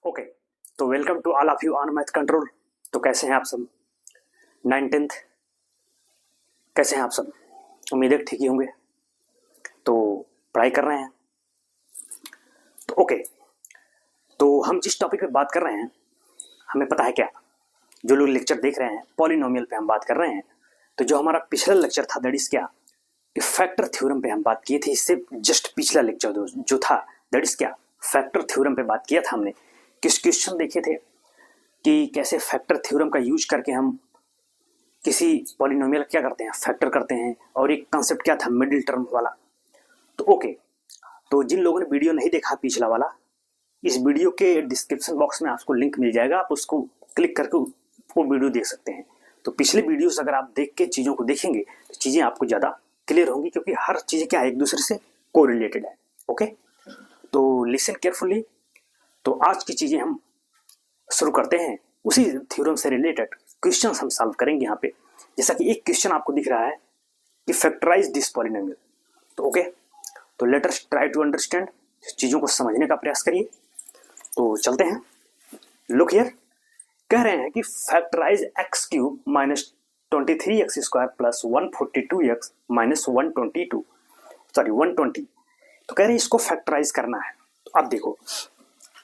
Okay, तो welcome to all of you on math control. तो कैसे हैं आप सब? 19th कैसे हैं आप सब? उम्मीद है ठीक ही होंगे। तो पढ़ाई कर रहे हैं। तो ओके, तो हम जिस टॉपिक पे बात कर रहे हैं हमें पता है क्या? जो लोग लेक्चर देख रहे हैं पॉलिनोमियल पे हम बात कर रहे हैं। तो जो हमारा पिछला लेक्चर था दैट इज क्या, फैक्टर थ्योरम पे हम बात किए थे। इससे जस्ट पिछला लेक्चर जो था दैट इज क्या, फैक्टर थ्योरम पे बात किया था हमने। किस क्वेश्चन देखे थे कि कैसे फैक्टर थ्योरम का यूज करके हम किसी पॉलिनोमियल क्या करते हैं, फैक्टर करते हैं। और एक कंसेप्ट क्या था, मिडिल टर्म वाला। तो ओके, तो जिन लोगों ने वीडियो नहीं देखा पिछला वाला, इस वीडियो के डिस्क्रिप्शन बॉक्स में आपको लिंक मिल जाएगा, आप उसको क्लिक करके वो वीडियो देख सकते हैं। तो पिछले वीडियोस अगर आप देख के चीज़ों को देखेंगे तो चीज़ें आपको ज़्यादा क्लियर होंगी, क्योंकि हर चीज़ क्या है, एक दूसरे से कोरिलेटेड है। ओके, तो लिसन केयरफुली। तो आज की चीज़ें हम शुरू करते हैं। उसी थ्योरम से रिलेटेड क्वेश्चन हम सॉल्व करेंगे यहाँ पे। जैसा कि एक क्वेश्चन आपको दिख रहा है कि फैक्टराइज दिस पॉलिनोमियल। तो ओके, तो let us try to understand, चीज़ों को समझने का प्रयास करिए। तो चलते हैं। लुक हियर, कह रहे हैं कि factorise x cube minus 23x² plus 142x minus 122 sorry 120। तो कह रहे हैं इसको फैक्टराइज करना है। तो अब देखो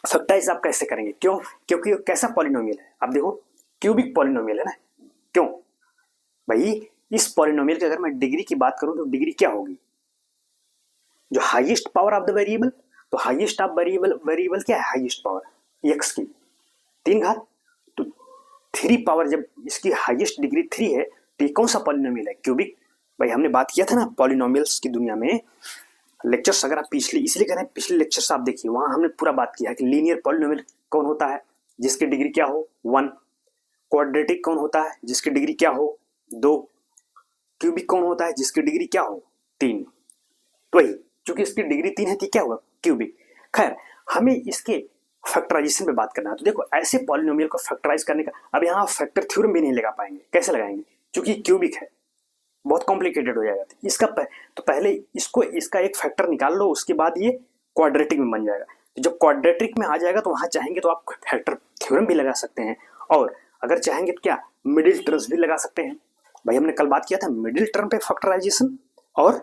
फैक्टराइज आप कैसे करेंगे, क्यों? क्योंकि ये कैसा पॉलिनोमियल है, आप देखो क्यूबिक पॉलिनोमियल है ना। क्यों भाई? इस पॉलिनोमियल की अगर मैं डिग्री की बात करूं तो डिग्री क्या होगी, जो highest power of the variable. तो हाईएस्ट ऑफ वेरिएबल क्या है, हाईएस्ट पावर एक्स की 3 घात। तो 3 पावर जब इसकी हाईएस्ट डिग्री 3 है तो ये कौन सा पॉलिनोमियल है, क्यूबिक। भाई हमने बात किया था ना पॉलिनोमियल्स की दुनिया में लेक्चर्स, अगर आप पिछले, इसलिए कह रहे हैं पिछले लेक्चर्स आप देखिए, वहां हमने पूरा बात किया है कि लीनियर पॉलिनोमियल कौन होता है जिसकी डिग्री क्या हो 1, क्वाड्रेटिक कौन होता है जिसकी डिग्री क्या हो 2, क्यूबिक कौन होता है जिसकी डिग्री क्या हो 3। तो वही चूंकि इसकी डिग्री 3 है तो क्या हुआ, क्यूबिक। खैर हमें इसके फैक्टराइजेशन पे बात करना है। तो देखो ऐसे पॉलिनोमियल को फैक्टराइज करने का, अब यहाँ फैक्टर थ्योरम भी नहीं लगा पाएंगे। कैसे लगाएंगे, क्योंकि क्यूबिक है, बहुत कॉम्प्लिकेटेड हो जाएगा इसका। तो पहले इसको, इसका एक फैक्टर निकाल लो, उसके बाद ये क्वाड्रेटिक में बन जाएगा। तो जब क्वाड्रेटिक में आ जाएगा तो वहां चाहेंगे तो आप फैक्टर थ्योरम भी लगा सकते हैं, और अगर चाहेंगे तो क्या मिडिल टर्म्स भी लगा सकते हैं। भाई हमने कल बात किया था मिडिल टर्म पे फैक्टराइजेशन और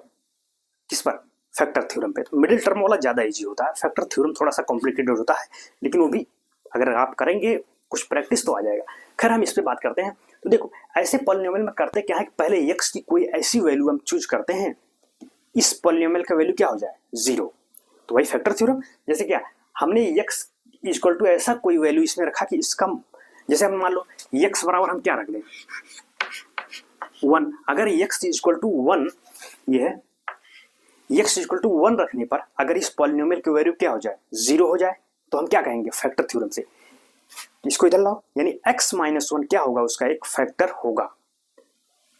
किस पर, फैक्टर थ्योरम पे। तो मिडिल टर्म वाला ज्यादा इजी होता है, फैक्टर थ्योरम थोड़ा सा कॉम्प्लिकेटेड होता है, लेकिन वो भी अगर आप करेंगे कुछ प्रैक्टिस तो आ जाएगा। खैर हम इस पे बात करते हैं। तो देखो ऐसे पॉलिनोमियल में करते क्या है कि पहले x की कोई ऐसी वैल्यू हम चूज करते हैं, इस पॉलिनोमियल का वैल्यू क्या हो जाए 0। तो वही फैक्टर थ्योरम। जैसे क्या, हमने x इक्वल टू ऐसा कोई वैल्यू इसमें रखा कि इसका, जैसे हम मान लो x बराबर हम क्या रख दें 1। अगर x इक्वल टू 1, ये है x इक्वल टू 1 रखने पर अगर इस पॉलिनोमियल की वैल्यू क्या हो जाए 0 हो जाए, तो हम क्या कहेंगे फैक्टर थ्योरम से, इसको इधर लाओ, यानी x माइनस 1 क्या होगा, उसका एक फैक्टर होगा।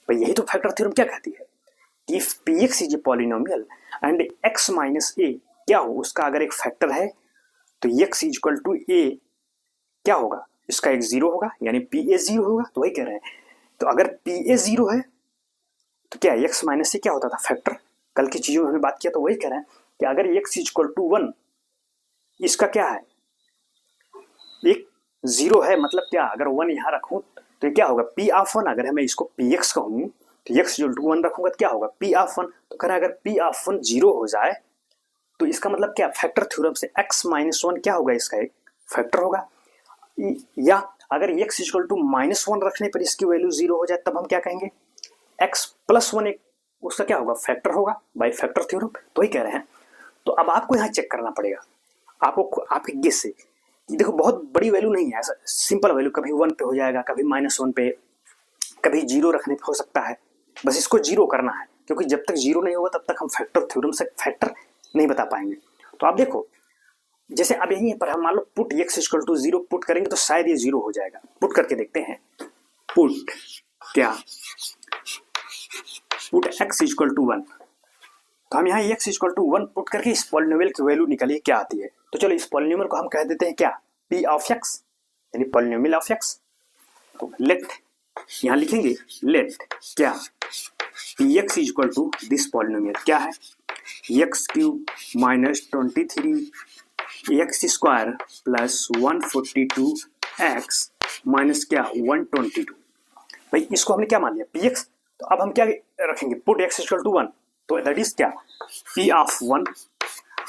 भाई यही तो फैक्टर थ्योरम क्या कहती है, if px is a polynomial and x minus a क्या हो, उसका अगर एक फैक्टर है तो x इक्वल टू a क्या होगा, इसका एक 0 होगा, यानी pa 0 होगा। तो वही कह रहे हैं। तो अगर pa 0 है तो क्या x माइनस a क्या होता था, फैक्टर। कल की चीजों में हमने बात किया, तो वही कह रहे हैं कि अगर x इक्वल टू 1, इसका क्या है, एक 0 है, मतलब क्या, अगर 1 यहां रखूं तो ये क्या होगा p ऑफ 1। अगर मैं इसको px कहूं तो x इक्वल टू 1 रखूंगा तो क्या होगा p ऑफ 1। तो कह रहा है अगर p ऑफ 1 0 हो जाए तो इसका मतलब क्या, फैक्टर थ्योरम से x माइनस 1 क्या होगा, इसका एक फैक्टर होगा। या अगर x इक्वल टू माइनस 1 रखने पर इसकी वैल्यू 0 हो जाए, तब हम क्या कहेंगे x प्लस 1 एक उसका क्या होगा, फैक्टर होगा, बाय फैक्टर थ्योरम। तो ही कह रहे हैं। तो अब आपको यहाँ चेक करना पड़ेगा, आपको आपके गेस से। देखो बहुत बड़ी वैल्यू नहीं है, ऐसा सिंपल वैल्यू, कभी 1 पे हो जाएगा, कभी -1 पे, कभी 0 रखने पे हो सकता है। बस इसको 0 करना है, क्योंकि जब तक 0 नहीं होगा तब तक हम फैक्टर थ्योरम से फैक्टर नहीं बता पाएंगे। तो आप देखो जैसे अब यही पर हम मान लो put x equal to 0 put करेंगे तो शायद ये 0 हो जाएगा। पुट करके देखते हैं, पुट क्या, पुट x इक्वल टू 1। तो हम यहाँ x इक्वल टू 1 पुट करके इस पॉलिनोमियल की वैल्यू निकालिए क्या आती है। तो चलो इस पॉलिनोमियल को हम कह देते हैं क्या, p ऑफ x, यानी पॉलिनोमियल ऑफ x। तो लेट यहाँ लिखेंगे, लेट क्या px equal to this polynomial क्या है, x cube minus 23 x square plus 142x minus क्या 122। भाई इसको हमने क्या मान लिया पी एक्स, तो अब हम क्या रखेंगे पुट एक्स इक्वल टू 1, तो दैट इज क्या पी ऑफ 1।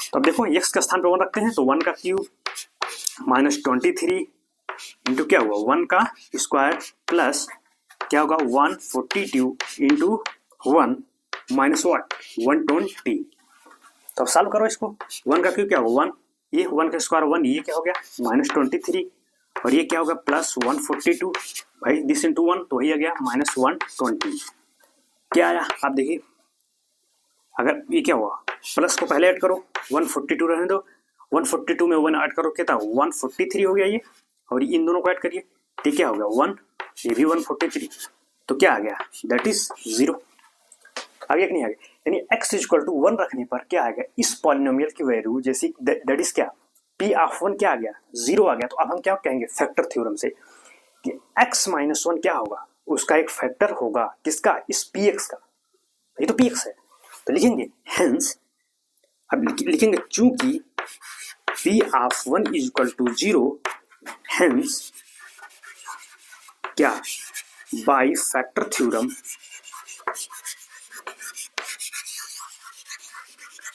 तो अब देखो एक्स का स्थान पे 1 रखते हैं, तो 1 का क्यूब माइनस 23 इंटू क्या हुआ 1 का स्क्वायर प्लस क्या होगा 142 इंटू 1 माइनस वाट 120। तो अब सॉल्व करो इसको, 1 का क्यूब क्या होगा 1, ये 1 का स्क्वायर 1, ये क्या हो गया माइनस 23 और ये क्या होगा प्लस 142। भाई दिस इंटू 1 तो वही आ गया माइनस 120। क्या आया आप देखिए, अगर ये क्या हुआ प्लस को पहले ऐड करो 142 रहने दो, 142 में 1 ऐड करो कितना 143 हो गया ये, और इन दोनों को ऐड करिए तो क्या हो गया 1, ये भी 143, तो क्या आ गया दैट इज 0। आगे नहीं आ गया, यानी x इक्वल टू 1 रखने पर क्या आ गया इस पॉलिनोमियल की वैल्यू जैसी दैट इज क्या p ऑफ 1 क्या आ गया 0 आ गया। तो अब हम क्या कहेंगे फैक्टर थ्योरम से कि x माइनस 1 क्या होगा उसका एक फैक्टर होगा किसका इस px का, ये तो px है तो लिखेंगे हेंस, अब लिखेंगे चूंकि p of 1 is equal to 0 hence क्या by factor theorem,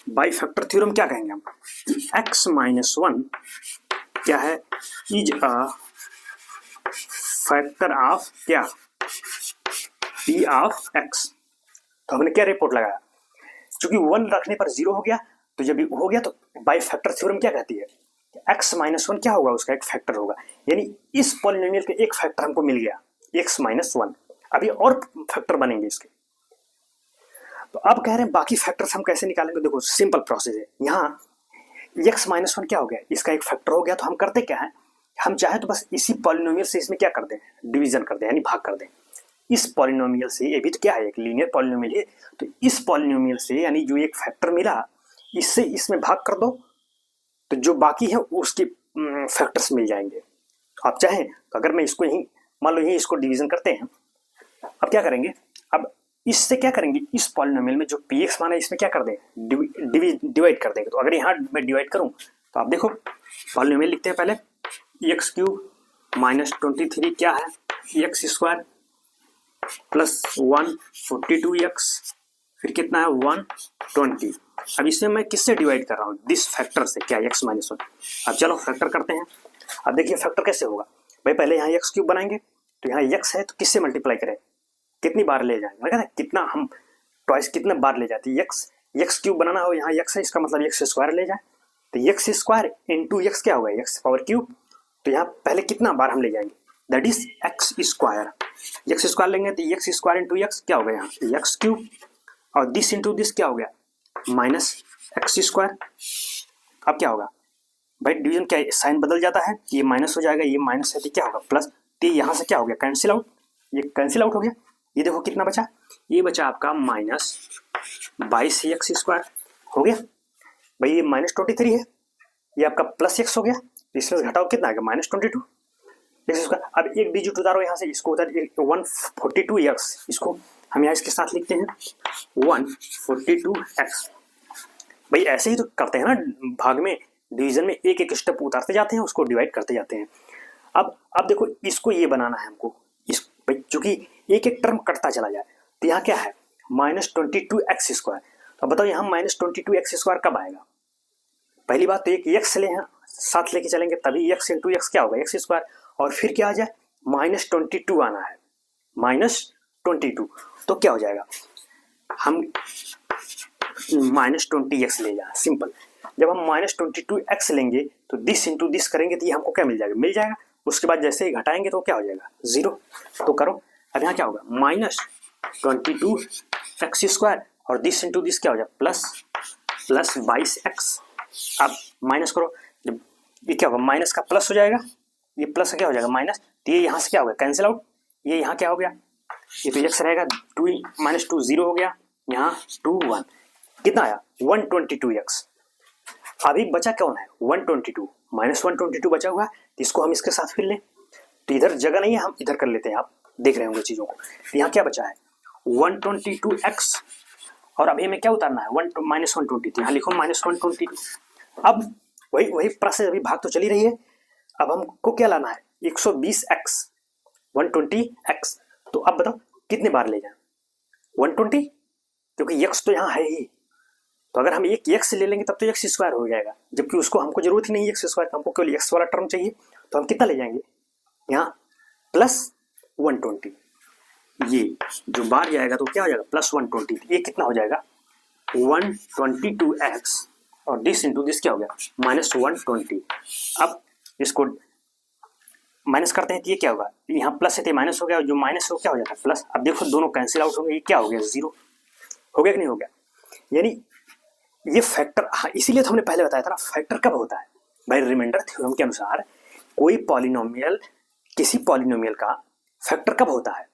by factor theorem क्या कहेंगे हम x माइनस 1 क्या है इज अ फैक्टर ऑफ क्या p ऑफ x। तो हमने क्या रिपोर्ट लगाया क्योंकि 1 रखने पर 0 हो गया, तो जब ये हो गया तो बाय फैक्टर थ्योरम क्या कहती है x माइनस 1 क्या होगा उसका एक फैक्टर होगा, यानी इस पॉलिनोमियल के एक फैक्टर हमको मिल गया x माइनस 1। अभी और फैक्टर बनेंगे इसके, तो अब कह रहे हैं बाकी फैक्टर्स हम कैसे निकालेंगे। देखो सिंपल प्रोसेस है, यहाँ x माइनस 1 क्या हो गया इसका एक फैक्टर हो गया, तो हम करते क्या है हम चाहे तो बस इसी पॉलिनोमियल से इसमें क्या कर दें डिवीजन कर दें यानी भाग कर दें इस पॉलिनोमियल से, ये भी तो क्या है एक लीनियर पॉलिनोमियल है, तो इस पॉलिनोमियल से यानी जो एक फैक्टर मिला इससे इसमें भाग कर दो तो जो बाकी है उसके फैक्टर्स मिल जाएंगे। आप चाहें तो अगर मैं इसको यहीं मान लो यहीं इसको डिवीजन करते हैं, अब क्या करेंगे अब इससे क्या करेंगे इस पॉलिनोमियल में जो px मान है इसमें क्या कर दें डिवाइड कर देंगे। तो अगर यहाँ मैं डिवाइड करूं तो आप देखो पॉलिनोमियल लिखते हैं पहले एक्स क्यूब माइनस 23 क्या है एक्स स्क्वायर प्लस 142x फिर कितना है 120। अब इसे मैं किससे डिवाइड कर रहा हूँ दिस फैक्टर से क्या x माइनस 1। अब चलो फैक्टर करते हैं, अब देखिए फैक्टर कैसे होगा भाई पहले यहाँ एक्स क्यूब बनाएंगे तो यहाँ x है तो किससे मल्टीप्लाई करें कितनी बार ले जाएंगे लगा कितना हम ट्वाइस कितने बार ले जाती है एक्स क्यूब बनाना हो यहाँ x है इसका मतलब एक्स स्क्वायर ले जाए तो एक्स स्क्वायर इंटू एक्स क्या होगा एक्स पावर क्यूब, तो यहाँ पहले कितना बार हम ले जाएंगे दैट इज एक्स स्क्वायर लेंगे तो एक्स स्क्वायर इंटू एक्स क्या होगा यहाँ एक्स क्यूब और दिस इंटू दिस क्या हो गया माइनस एक्स स्क्वायर। अब क्या होगा भाई डिवीजन क्या साइन बदल जाता है ये माइनस हो जाएगा ये माइनस है तो क्या होगा प्लस, तो यहाँ से क्या हो गया कैंसिल आउट, ये कैंसिल आउट हो गया, ये देखो कितना बचा ये बचा आपका माइनस 22 एक्स स्क्वायर हो गया भाई ये माइनस 23 है ये आपका प्लस एक्स हो गया, इसमें घटाओ कितना आ गया माइनस 22 एक्स स्क्वायर। अब एक डिजिट उतारो यहाँ से इसको उतार 142 एक्स, इसको हम यहाँ इसके साथ लिखते हैं 142 एक्स। भाई ऐसे ही तो करते हैं ना भाग में डिवीजन में एक एक स्टेप उतारते जाते हैं उसको डिवाइड करते जाते हैं। अब देखो इसको ये बनाना है हमको इस भाई चूंकि एक एक टर्म कटता चला जाए तो यहाँ क्या है माइनस 22 एक्स स्क्वायर। तो बताओ यहाँ माइनस 22 एक्स स्क्वायर कब आएगा, पहली बात तो एक एक्स ले साथ लेके चलेंगे तभी एक्स इंटू एक्स क्या होगा एक्स स्क्वायर, और फिर क्या आ जाए माइनस 22 आना है माइनस 22, तो क्या हो जाएगा हम माइनस 20 एक्स ले जाए सिंपल। जब हम माइनस 22 एक्स लेंगे तो दिस इंटू दिस करेंगे तो ये हमको क्या मिल जाएगा उसके बाद जैसे ही घटाएंगे तो क्या हो जाएगा 0। तो करो अब यहाँ क्या होगा माइनस 22 एक्स स्क्वायर और दिस इंटू दिस क्या हो जाएगा प्लस 22 एक्स। अब माइनस करो जब ये क्या होगा माइनस का प्लस हो जाएगा ये प्लस का क्या हो जाएगा माइनस, तो ये यहाँ से क्या हो गया कैंसिल आउट, ये यहाँ क्या हो गया ये तो एक्स रहेगा 2 माइनस 2 0 हो गया, यहाँ 2 1 कितना आया 122 एक्स। अभी बचा कौन है 122 माइनस 122 बचा हुआ है, इसको हम इसके साथ फिर लें तो इधर जगह नहीं है हम इधर कर लेते हैं, आप देख रहे होंगे चीज़ों को। तो यहाँ क्या बचा है 122 एक्स और अभी हमें क्या उतारना है माइनस 120, यहाँ लिखो माइनस 122। अब वही वही प्रोसेस, अभी भाग तो चली रही है। अब हमको क्या लाना है, 120x 120x। तो अब बताओ कितने बार ले जाए 120, क्योंकि x तो यहाँ है ही। तो अगर हम एक x ले लेंगे तब तो x स्क्वायर हो जाएगा, जबकि उसको हमको जरूरत ही नहीं है x स्क्वायर, हमको केवल x वाला टर्म चाहिए। तो हम कितना ले जाएंगे यहाँ प्लस 120, ये जो बार जाएगा तो क्या हो जाएगा प्लस 120, ये कितना हो जाएगा 122x, और दिस इंटू दिस क्या हो गया माइनस 120। अब इसको माइनस करते हैं तो ये क्या होगा, यहाँ प्लस है तो माइनस हो गया, जो माइनस हो क्या हो जाता है प्लस। अब देखो दोनों कैंसिल आउट होंगे, ये क्या हो गया जीरो हो गया कि नहीं हो गया। यानी ये फैक्टर, हाँ इसीलिए तो हमने पहले बताया था ना फैक्टर कब होता है भाई, रिमाइंडर थ्योरम के अनुसार कोई पॉलिनोमियल, किसी पॉलिनोमियल का फैक्टर कब होता है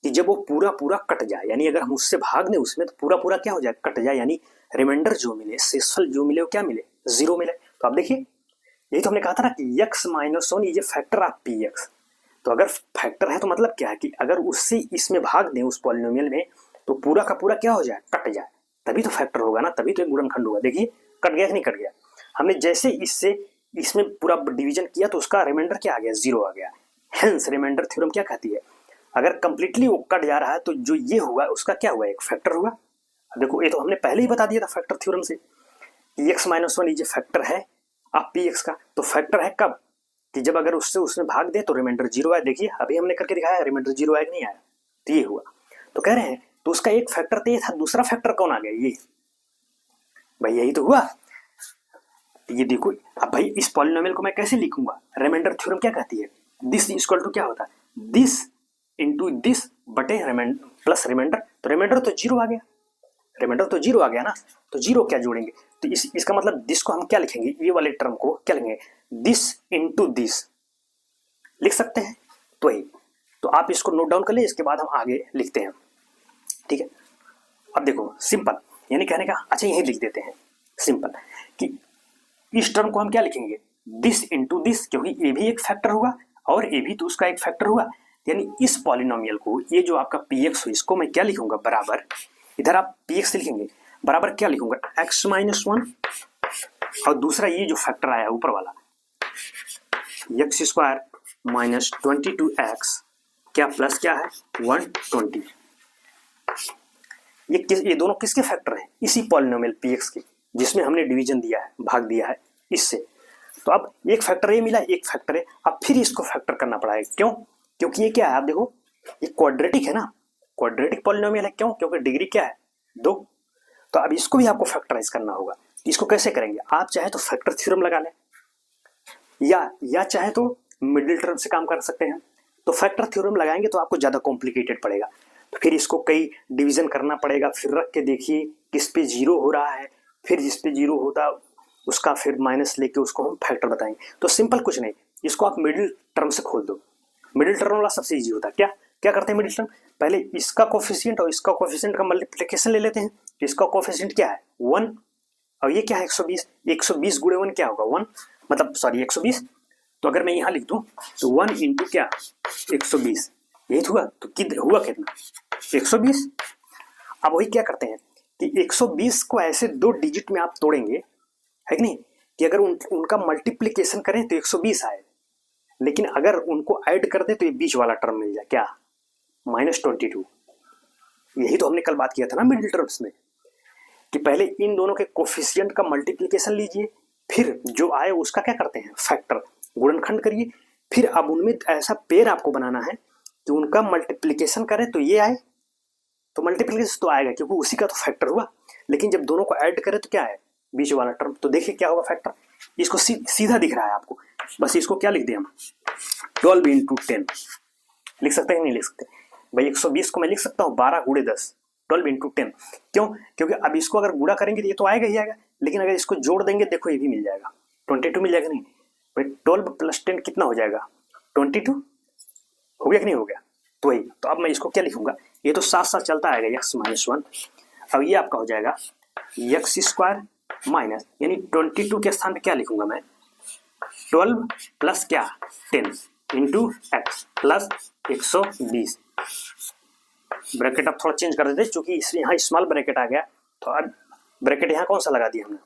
कि जब वो पूरा पूरा कट जाए, यानी अगर हम उससे भाग दें उसमें तो पूरा पूरा क्या हो जाए कट जाए, यानी रिमाइंडर जो मिले, शेषफल जो मिले वो क्या मिले जीरो मिले। तो आप देखिए यही तो हमने कहा था ना कि x माइनस 1 ये फैक्टर ऑफ px। तो अगर फैक्टर है तो मतलब क्या है कि अगर उससे इसमें भाग दें उस पॉलिनोमियल में तो पूरा का पूरा क्या हो जाए कट जाए, तभी तो फैक्टर होगा ना, तभी तो एक गुणनखंड होगा। देखिए कट गया कि नहीं कट गया, हमने जैसे इससे इसमें पूरा डिवीजन किया तो उसका रिमाइंडर क्या आ गया जीरो आ गया। हेंस रिमाइंडर थ्योरम क्या कहती है, अगर कंप्लीटली वो कट जा रहा है तो जो ये हुआ उसका क्या हुआ एक फैक्टर हुआ। देखो ये तो हमने पहले ही बता दिया था फैक्टर थ्योरम से कि x माइनस 1 ये फैक्टर है आप px का। तो फैक्टर है कब कि जब अगर उससे उसमें भाग दे तो रिमाइंडर जीरो आया। देखिए अभी हमने करके दिखाया रिमाइंडर जीरो आया कि नहीं आया, तो ये हुआ। तो कह रहे हैं तो उसका एक फैक्टर तो ये था, दूसरा फैक्टर कौन आ गया ये भाई, यही तो हुआ। ये देखो अब भाई इस पॉलिनोमियल को मैं कैसे लिखूंगा, रिमाइंडर थ्योरम क्या कहती है, दिस इक्वल टू क्या होता है दिस इंटू दिस बटे रिमाइंडर प्लस रिमाइंडर। तो रिमाइंडर तो जीरो आ गया, रिमाइंडर तो जीरो आ गया ना, तो जीरो क्या जोड़ेंगे तो इसका मतलब दिस को हम क्या लिखेंगे, ये वाले टर्म को क्या लिखेंगे दिस इंटू दिस लिख सकते हैं। तो ये तो आप इसको नोट डाउन कर ले, इसके बाद हम आगे लिखते हैं, ठीक है। अब देखो सिंपल, यानी कहने का अच्छा यही लिख देते हैं सिंपल कि इस टर्म को हम क्या लिखेंगे दिस इंटू दिस, क्योंकि ये भी एक फैक्टर हुआ और ये भी तो उसका एक फैक्टर हुआ। यानी इस पॉलिनोमियल को, ये जो आपका px हो इसको मैं क्या लिखूंगा बराबर, इधर आप px लिखेंगे बराबर क्या लिखूंगा x माइनस 1, और दूसरा ये जो फैक्टर आया ऊपर वाला x स्क्वायर माइनस 22x क्या प्लस क्या है 120। ये दोनों किसके फैक्टर हैं, इसी पॉलिनोमियल px के जिसमें हमने डिवीजन दिया है, भाग दिया है इससे। तो अब एक फैक्टर ये मिला, एक फैक्टर है, अब फिर इसको फैक्टर करना पड़ा है। क्यों, क्योंकि ये क्या है आप देखो ये क्वाड्रेटिक है ना, क्वाड्रेटिक पॉलिनोमियल है। क्यों, क्योंकि डिग्री क्या है 2। तो अब इसको भी आपको फैक्टराइज करना होगा। इसको कैसे करेंगे, आप चाहे तो फैक्टर थ्योरम लगा लें या चाहे तो मिडिल टर्म से काम कर सकते हैं। तो फैक्टर थ्योरम लगाएंगे तो आपको ज्यादा कॉम्प्लिकेटेड पड़ेगा, तो फिर इसको कई डिवीजन करना पड़ेगा, फिर रख के देखिए किस पे जीरो हो रहा है, फिर जिस पे जीरो होता उसका फिर माइनस लेके उसको हम फैक्टर बताएंगे। तो सिंपल कुछ नहीं, इसको आप मिडिल टर्म से खोल दो। मिडिल टर्म वाला सबसे इजी होता है। क्या क्या करते हैं मिडिल टर्म, पहले इसका कोफिशिएंट और इसका कोफिशिएंट का मल्टीप्लिकेशन ले लेते हैं। इसका कोफिशिएंट क्या है 1 और ये क्या है 120, 120 गुणे 1 क्या होगा 1, मतलब सॉरी 120। तो अगर मैं यहाँ लिख दूं तो 1 इंटू क्या 120, यही हुआ। तो हुआ कितना 120। अब वही क्या करते हैं कि 120 को ऐसे 2 डिजिट में आप तोड़ेंगे, है कि नहीं, कि अगर उनका मल्टीप्लिकेशन करें तो 120 आए, लेकिन अगर उनको ऐड कर दे तो ये बीच वाला टर्म मिल जाए क्या -22। यही तो हमने कल बात किया था ना मिडिल टर्म्स में, कि पहले इन दोनों के कोफिशिएंट का मल्टीप्लिकेशन लीजिए, फिर जो आए उसका क्या करते हैं फैक्टर गुणनखंड करिए, फिर अब उनमें ऐसा पेयर आपको बनाना है कि उनका मल्टीप्लिकेशन करें तो ये आए, तो मल्टीप्लिकेशन तो आएगा क्योंकि उसी का तो फैक्टर हुआ, लेकिन जब दोनों को ऐड करें तो क्या है बीच वाला टर्म। तो देखिए क्या होगा फैक्टर, इसको सीधा दिख रहा है आपको, बस इसको क्या लिख दें हम 12 इंटू 10 लिख सकते हैं नहीं लिख सकते भाई, 120 को मैं लिख सकता हूँ 12 गुणे 10 12 इंटू 10। क्यों, क्योंकि अब इसको अगर गुणा करेंगे तो ये तो आएगा ही आएगा, लेकिन अगर इसको जोड़ देंगे देखो ये भी मिल जाएगा 22 मिल जाएगा नहीं भाई, 12 प्लस 10 कितना हो जाएगा 22 हो गया कि नहीं हो गया। तो वही, तो अब मैं इसको क्या लिखूंगा, ये तो साथ साथ चलता आएगा x माइनस 1, अब ये आपका हो जाएगा x स्क्वायर माइनस, यानी 22 के स्थान पे क्या लिखूंगा मैं 12 प्लस क्या 10 इंटू एक्स प्लस 120। ब्रैकेट अब थोड़ा चेंज कर देते क्योंकि यहाँ स्मॉल ब्रैकेट आ गया, तो अब ब्रैकेट यहाँ कौन सा लगा दिया हमने,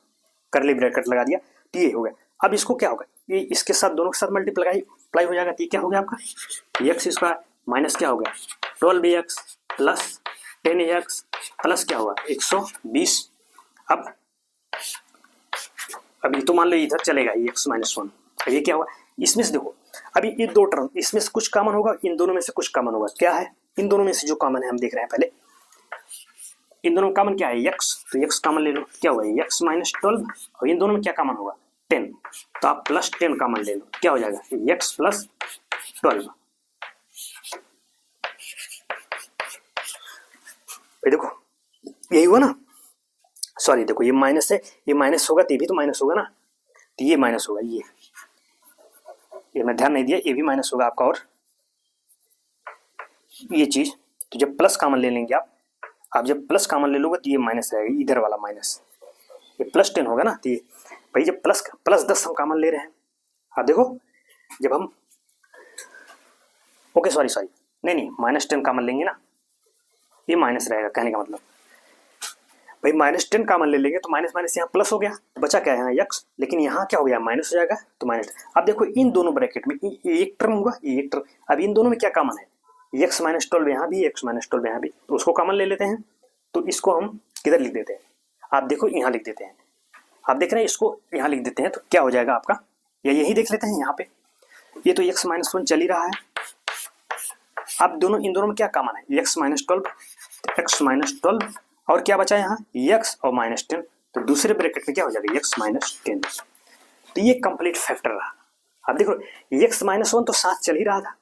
करली ब्रैकेट लगा दिया। तो ये हो गया। अब इसको क्या होगा, ये इसके साथ दोनों के साथ मल्टीप्लाई हो जाएगा, तो ये क्या हो गया आपका एक्स स्क्वायर माइनस क्या हो गया 12x प्लस 10x प्लस क्या हुआ 120। अब ये तो मान लो इधर चलेगा ये x माइनस 1। अब ये क्या हुआ, इसमें से देखो अभी ये दो टर्म, इसमें से कुछ कॉमन होगा, इन दोनों में से कुछ कॉमन होगा। क्या है, इन दोनों में से जो कॉमन है हम देख रहे हैं पहले, इन दोनों में कॉमन क्या है x, तो x कॉमन ले लो, क्या हुआ x माइनस 12, और इन दोनों में क्या कॉमन होगा 10, तो आप प्लस 10 कॉमन ले लो, क्या हो जाएगा x प्लस 12। देखो यही हुआ ना, सॉरी देखो ये माइनस है, ये माइनस होगा तो ये भी तो माइनस होगा ना, तो ये माइनस होगा, ये मैं ध्यान नहीं दिया, ये भी माइनस होगा आपका, और ये चीज, तो जब प्लस कॉमन ले लेंगे आप जब प्लस कॉमन ले लोगे तो ये माइनस रहेगा, इधर वाला माइनस, ये प्लस 10 होगा ना, तो ये भाई जब प्लस 10 हम कॉमन ले रहे हैं, आप देखो जब हम ओके सॉरी नहीं माइनस 10 कॉमन लेंगे ना, ये माइनस रहेगा, कहने का मतलब भाई माइनस 10 कॉमन ले लेंगे तो माइनस माइनस यहाँ प्लस हो गया, तो बचा क्या है यहाँ x, लेकिन यहाँ क्या हो गया माइनस हो जाएगा, तो माइनस। अब देखो इन दोनों ब्रैकेट में एक टर्म हुआ, ये एक टर्म, अब इन दोनों में क्या कॉमन है x माइनस 12 यहाँ भी, x माइनस 12 यहाँ भी, तो उसको कॉमन ले लेते हैं, तो इसको हम किधर लिख देते हैं, आप देखो यहाँ लिख देते हैं, आप देख रहे हैं इसको यहाँ लिख देते हैं, तो क्या हो जाएगा आपका, या यही देख लेते हैं यहाँ पे, ये तो x माइनस 1 चल ही रहा है। अब इन दोनों में क्या कॉमन है x माइनस 12 और क्या बचा यहाँ x और माइनस 10, तो दूसरे ब्रैकेट में क्या हो जाएगा x माइनस 10, तो ये कंप्लीट फैक्टर रहा। अब देखो x माइनस 1 तो साथ चल ही रहा था,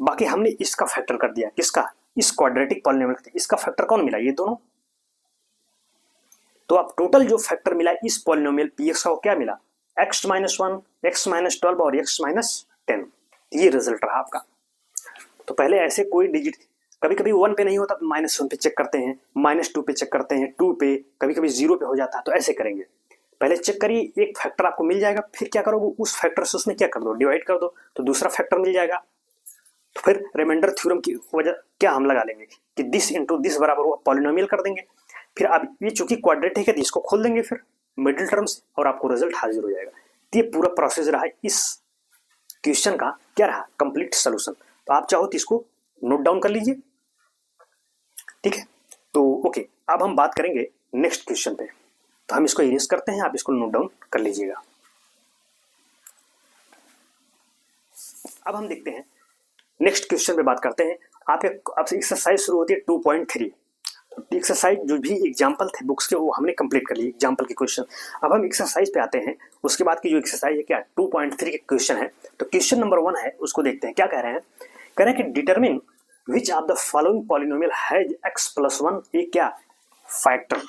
बाकी हमने इसका फैक्टर कर दिया, किसका, इस क्वाड्रेटिक पॉलिनोमियल का, इसका फैक्टर कौन मिला, ये दोनों, तो अब टोटल जो फैक्टर मिला इस पॉलिनोमियल px का वो क्या मिला x माइनस 1, x माइनस 12 और x माइनस 10, ये रिजल्ट रहा आपका। तो पहले ऐसे कोई डिजिट, कभी कभी 1 पे नहीं होता तो माइनस 1 पे चेक करते हैं, माइनस 2 पे चेक करते हैं, 2 पे, कभी कभी 0 पे हो जाता है, तो ऐसे करेंगे, पहले चेक करिए, एक फैक्टर आपको मिल जाएगा, फिर क्या करोगे उस फैक्टर से उसमें क्या कर दो डिवाइड कर दो, तो दूसरा फैक्टर मिल जाएगा, तो फिर रिमाइंडर थ्योरम की वजह क्या हम लगा लेंगे कि दिस इंटू दिस बराबर हुआ पॉलिनोमियल कर देंगे, फिर अब ये चूंकि क्वाड्रेटिक है तो इसको खोल देंगे फिर मिडिल टर्म से, और आपको रिजल्ट हाजिर हो जाएगा। तो ये पूरा प्रोसेस रहा इस क्वेश्चन का, क्या रहा कंप्लीट सोल्यूशन। तो आप चाहो तो इसको नोट डाउन कर लीजिए, ठीक है। तो ओके, अब हम बात करेंगे नेक्स्ट क्वेश्चन पे, तो हम इसको इरेज करते हैं, आप इसको नोट डाउन कर लीजिएगा। अब हम देखते हैं नेक्स्ट क्वेश्चन पे बात करते हैं। आपसे एक्सरसाइज शुरू होती है 2.3, एक्सरसाइज जो भी एग्जाम्पल थे बुक्स के वो हमने कंप्लीट कर लिए, एग्जाम्पल के क्वेश्चन। अब हम एक्सरसाइज पे आते हैं, उसके बाद की जो एक्सरसाइज है क्या 2.3 के क्वेश्चन है, तो क्वेश्चन नंबर 1 है उसको देखते हैं। क्या कह रहे हैं, कह रहे हैं कि determine which of the following polynomial has x plus 1 ए क्या फैक्टर।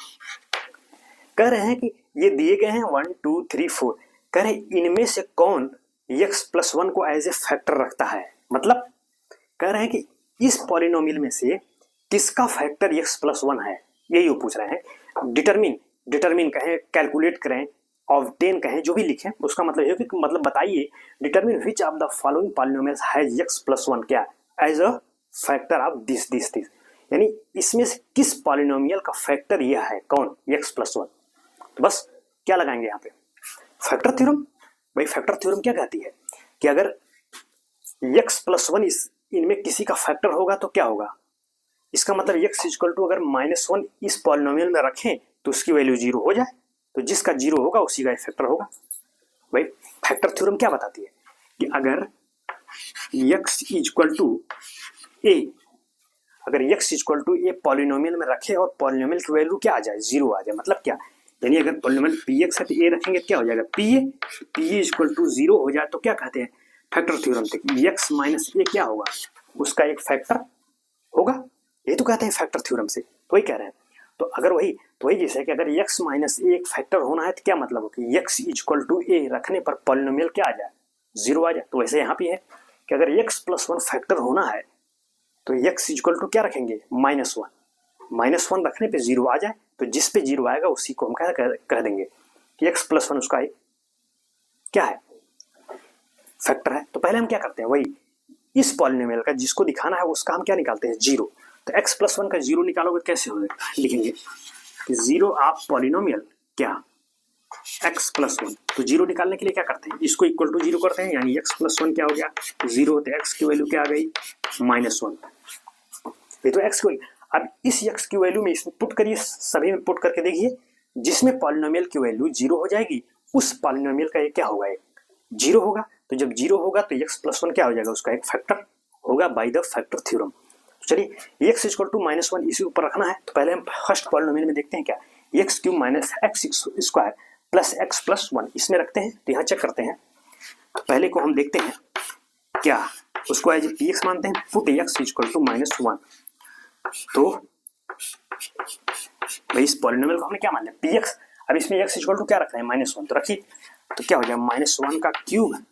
कह रहे हैं कि ये दिए गए हैं 1 2 3 4, कह रहे हैं इनमें से कौन x प्लस 1 को एज ए फैक्टर रखता है, मतलब कह रहे हैं कि इस पॉलिनोमियल में से किसका फैक्टर x प्लस 1 है, यही वो पूछ रहे हैं। डिटरमिन कहें, कैलकुलेट करें, ऑब्टेन कहें, जो भी लिखें उसका मतलब है कि मतलब बताइए determine which of the following polynomials has x plus 1 क्या as a factor of this, यानी इसमें से किस पॉलिनोमियल का फैक्टर यह है, कौन x प्लस 1। तो बस क्या लगाएंगे यहाँ पे फैक्टर थ्योरम। भाई फैक्टर थ्योरम क्या कहती है कि अगर x प्लस 1 इनमें किसी का फैक्टर होगा तो क्या होगा, इसका मतलब x इक्वल टू अगर -1 इस पॉलिनोमियल में रखें तो उसकी वैल्यू 0 हो जाए, तो जिसका 0 होगा उसी का फैक्टर होगा। भाई फैक्टर थ्योरम क्या बताती है कि अगर x इक्वल टू a, अगर x equal to a polynomial में रखे और पॉलिनोमियल की वैल्यू क्या आ जाए 0 आ जाए, मतलब क्या, यानी अगर पॉलिनोमियल px है तो a रखेंगे क्या हो जाएगा pa इक्वल टू 0 हो जाए तो क्या कहते हैं फैक्टर थ्योरम से x माइनस a क्या होगा उसका एक फैक्टर होगा, ये तो कहते हैं फैक्टर थ्योरम से। तो वही कह रहे हैं, तो अगर वही जैसे कि अगर x माइनस a एक फैक्टर होना है तो क्या मतलब हो कि x इक्वल टू a रखने पर पॉलिनोमियल क्या आ जाए 0 आ जाए, तो वैसे यहाँ पे है कि अगर x प्लस 1 फैक्टर होना है तो x इक्वल टू क्या रखेंगे -1 रखने पे 0 आ जाए, तो जिस पे 0 आएगा उसी को हम कह देंगे कि x प्लस 1 उसका क्या है फैक्टर है। तो पहले हम क्या करते हैं, वही इस पॉलिनोमियल का जिसको दिखाना है उसका हम क्या निकालते हैं 0, तो x प्लस 1 का 0 निकालोगे कैसे हो जाएगा, लिखेंगे कि 0 ऑफ पॉलिनोमियल क्या एक्स प्लस वन। तो जीरो निकालने के लिए क्या करते हैं, इसको इक्वल टू जीरो करते हैं, यानी एक्स प्लस वन क्या हो गया जीरो, तो एक्स की वैल्यू क्या आ गई माइनस वन। ये तो एक्स की वैल्यू, अब इस एक्स की वैल्यू में इसमें पुट करिए, सभी में पुट करके देखिए, जिसमें पॉलिनोमियल की वैल्यू जीरो हो जाएगी उस पॉलिनोमियल का ये क्या होगा, एक जीरो होगा। तो जब जीरो होगा तो एक्स प्लस वन क्या हो जाएगा, उसका एक फैक्टर होगा बाय द फैक्टर थ्योरम। चलिए x equal to minus one इसी ऊपर रखना है, तो पहले हम फर्स्ट पॉलिनोमियल में देखते हैं क्या, x cube minus x square plus x plus one, इसमें रखते हैं। तो यहाँ चेक करते हैं, तो पहले को हम देखते हैं क्या, उसको एज पी एक्स मानते हैं, put x equal to minus one. तो भाई इस पॉलिनोमियल को हमने क्या मान लिया पी एक्स, अब इसमें एक्स इक्वल टू क्या रख रहे हैं माइनस वन, तो रखिए, तो क्या हो जाएगा माइनस वन का क्यूब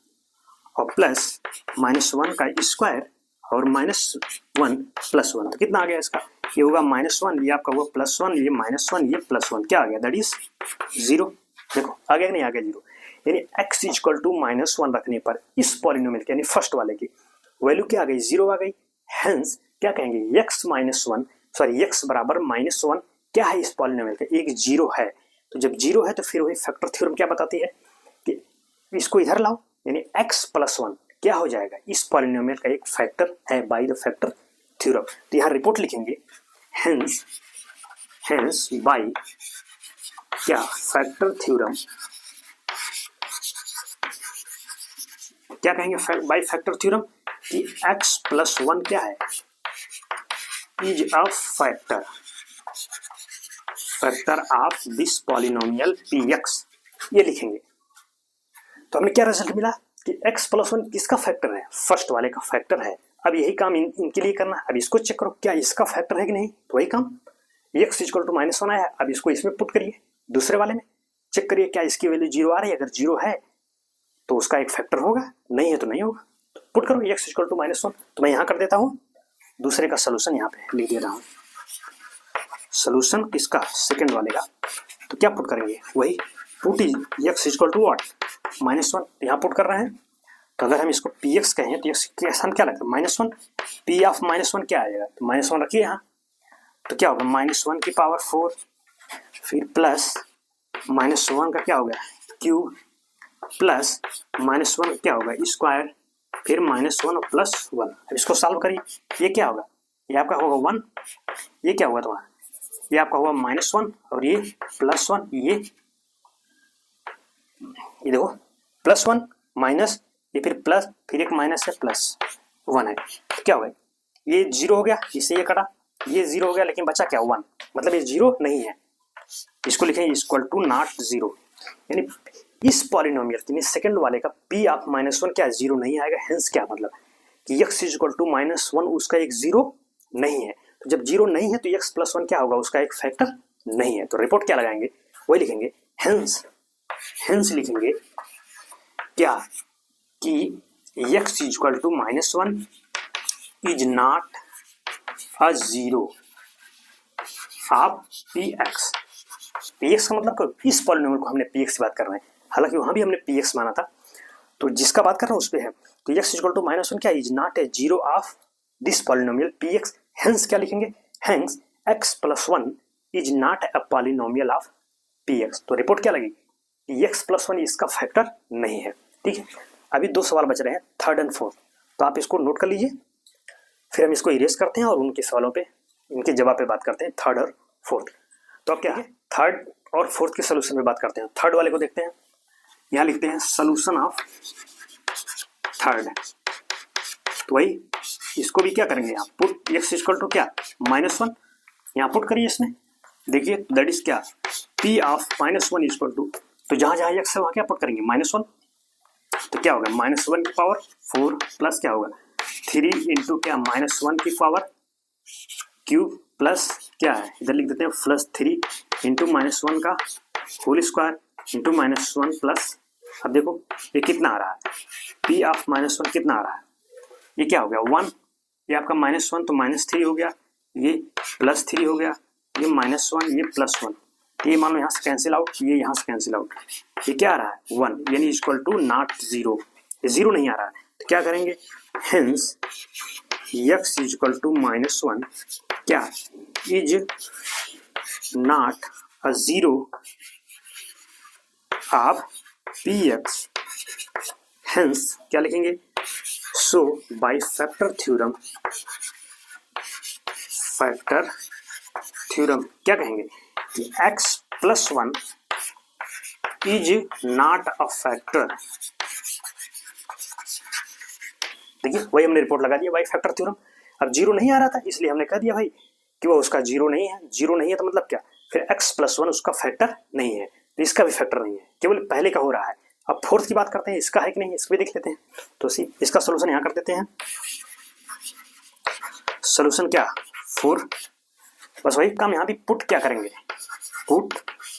और प्लस माइनस वन का स्क्वायर और माइनस वन प्लस वन, तो कितना आ गया इसका, ये होगा माइनस वन, ये आपका हुआ प्लस वन, ये माइनस वन, ये प्लस वन, क्या आ गया दैट इज जीरो। देखो आ गया कि नहीं आ गया जीरो, यानी x equal to minus one रखने पर इस पॉलिनोमियल के यानी फर्स्ट वाले की वैल्यू क्या आ गई, जीरो आ गई। हेंस क्या कहेंगे, x minus one, sorry x बराबर माइनस वन क्या है इस पॉलिनोमियल का, एक जीरो है। तो जब जीरो है तो फिर वही फैक्टर थ्योरम क्या बताती है कि इसको इधर लाओ, यानी एक्स प्लस वन क्या हो जाएगा, इस पॉलिनोमियल का एक फैक्टर है बाय द फैक्टर थ्योरम। तो यहाँ रिपोर्ट लिखेंगे हेंस बाय क्या फैक्टर थ्योरम, क्या कहेंगे बाय फैक्टर थ्योरम कि x प्लस वन क्या है, is a factor of this polynomial px, ये लिखेंगे। तो हमें क्या रिजल्ट मिला कि x प्लस वन किसका फैक्टर है, फर्स्ट वाले का फैक्टर है। अब यही काम इनके लिए करना है, अब इसको चेक करो क्या इसका फैक्टर है कि नहीं, तो वही काम x equal to minus one आया, अब इसको इसमें पुट करिए, दूसरे वाले में चेक करिए क्या इसकी वैल्यू जीरो आ रही है, अगर जीरो है तो उसका एक फैक्टर होगा, नहीं है तो नहीं होगा, तो पुट करो x equal to minus one. तो मैं यहाँ कर देता हूँ दूसरे का सोल्यूशन, यहाँ पे लिख दे रहा हूँ सोल्यूशन किसका, सेकंड वाले का। तो क्या पुट करेंगे, वही put x equal to what minus one, यहाँ पुट कर रहे हैं। तो अगर हम इसको पी एक्स कहें तो x के स्थान क्या लगता है minus one, P of minus one क्या आएगा, तो माइनस वन रखिए यहाँ, तो क्या होगा माइनस वन की पावर फोर, फिर प्लस माइनस वन का क्या होगा क्यूब, प्लस माइनस वन क्या होगा स्क्वायर, फिर माइनस वन और प्लस वन। अब इसको सॉल्व करिए, ये क्या होगा, ये आपका होगा वन, ये क्या होगा तुम्हारा, ये आपका हुआ माइनस वन और ये प्लस वन, ये देखो प्लस वन माइनस, ये फिर प्लस, फिर एक माइनस है प्लस वन है, तो क्या होगा ये जीरो हो गया, इससे ये कटा, ये जीरो हो गया, लेकिन बचा क्या वन, मतलब ये जीरो नहीं है, इसको लिखेंगे इक्वल टू नॉट जीरो। यानी इस पॉलिनोमियल यानी सेकंड वाले का p ऑफ माइनस वन क्या जीरो नहीं आएगा। हेंस क्या मतलब कि x equal to minus one उसका एक जीरो नहीं है, तो जब जीरो नहीं है तो x प्लस वन क्या होगा, उसका एक फैक्टर नहीं है। तो रिपोर्ट क्या लगाएंगे, वही लिखेंगे हेंस लिखेंगे क्या कि x equal to minus one is not a zero of px। px का मतलब इस पॉलिनोमियल को हमने px से बात कर रहे हैं, हालांकि वहां भी हमने px माना था, तो जिसका बात कर रहा हूं उस पे है। तो x equal to minus one क्या is not a zero of this polynomial px। Hence क्या लिखेंगे, hence x plus one is not a polynomial of px। तो रिपोर्ट क्या लगेगी, x प्लस वन इसका फैक्टर नहीं है। ठीक है, अभी दो सवाल बच रहे हैं, थर्ड एंड फोर्थ, तो आप इसको नोट कर लीजिए, फिर हम इसको इरेज करते हैं और उनके सवालों पे, इनके जवाब पे बात करते हैं, थर्ड और फोर्थ। तो अब क्या है, थर्ड और फोर्थ के सोल्यूशन पे बात करते हैं। थर्ड वाले को देखते हैं, यहाँ लिखते हैं सोल्यूशन ऑफ थर्ड, तो वही इसको भी क्या करेंगे, यहाँ पुट x इक्वल टू क्या माइनस वन, यहाँ पुट करिए इसमें, देखिए दैट इज क्या p of minus one equal to, तो जहां जहां x है वहां क्या पुट करेंगे माइनस वन, तो क्या होगा माइनस वन की पावर फोर प्लस क्या होगा थ्री इंटू क्या माइनस वन की पावर क्यूब प्लस क्या है इधर लिख देते हैं plus three into minus one का whole square into minus one plus, अब देखो ये कितना आ रहा है, p ऑफ माइनस वन कितना आ रहा है, ये क्या हो गया वन, ये आपका माइनस वन तो माइनस थ्री हो गया, ये प्लस थ्री हो गया, ये माइनस वन ये प्लस वन, ये मान लो यहाँ से कैंसिल आउट, ये यहाँ से कैंसिल आउट, ये क्या आ रहा है वन, यानी इक्वल टू नॉट जीरो, ये जीरो नहीं आ रहा है, तो क्या करेंगे hence x equal to minus one क्या is not a zero of P X, hence क्या लिखेंगे, so by factor theorem, factor theorem क्या कहेंगे कि x plus one is not a factor. देखिए वही हमने रिपोर्ट लगा दिया बाई फैक्टर थ्योरम। अब जीरो नहीं आ रहा था इसलिए हमने कह दिया भाई कि वो उसका जीरो नहीं है। जीरो नहीं है तो मतलब क्या, फिर x प्लस वन उसका फैक्टर नहीं है, तो इसका भी फैक्टर नहीं है, केवल पहले का हो रहा है। अब फोर्थ की बात करते हैं, इसका है कि नहीं, इसको भी देख लेते हैं। तो इसका सोल्यूशन यहाँ कर देते हैं। सोल्यूशन क्या, 4, बस वही काम यहाँ भी पुट क्या करेंगे, पुट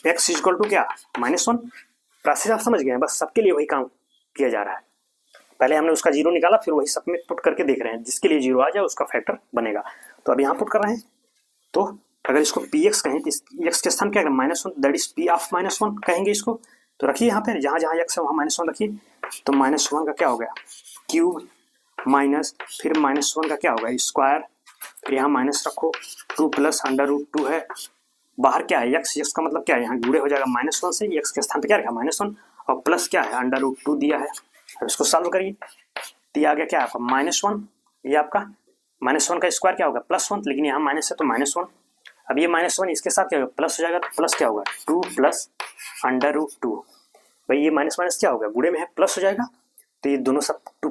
x इक्वल टू क्या, -1। प्रोसेस आप समझ गए हैं, बस सबके लिए वही काम किया जा रहा है। पहले हमने उसका जीरो निकाला, फिर वही सब में पुट करके देख रहे हैं, जिसके लिए जीरो आ जाए उसका फैक्टर बनेगा। तो अब यहाँ पुट कर रहे हैं, तो अगर इसको पी एक्स कहें तो एक्स के स्थान क्या करें, -1, दैट इज पी ऑफ -1 कहेंगे इसको। तो रखिए यहाँ पे, जहाँ जहाँ एक्स है वहाँ -1 रखिए। तो -1 का क्या हो गया, क्यूब माइनस, फिर -1 का क्या होगा, स्क्वायर, फिर यहाँ माइनस रखो, 2 प्लस √2 है, बाहर क्या है एक्स, एक्स का मतलब क्या है, यहाँ गुणे हो जाएगा -1 से, एक्स के स्थान पे क्या रखा -1, और प्लस क्या है √2 दिया है। अब इसको सॉल्व करिए, दिया आ गया क्या आपका -1, ये आपका -1 का स्क्वायर क्या होगा +1, लेकिन यहाँ माइनस है तो -1। अब ये -1 इसके साथ क्या होगा, प्लस हो जाएगा, तो प्लस क्या होगा 2 प्लस √2, भाई ये माइनस माइनस क्या होगा, गुणे में है प्लस हो जाएगा, तो ये दोनों सब 2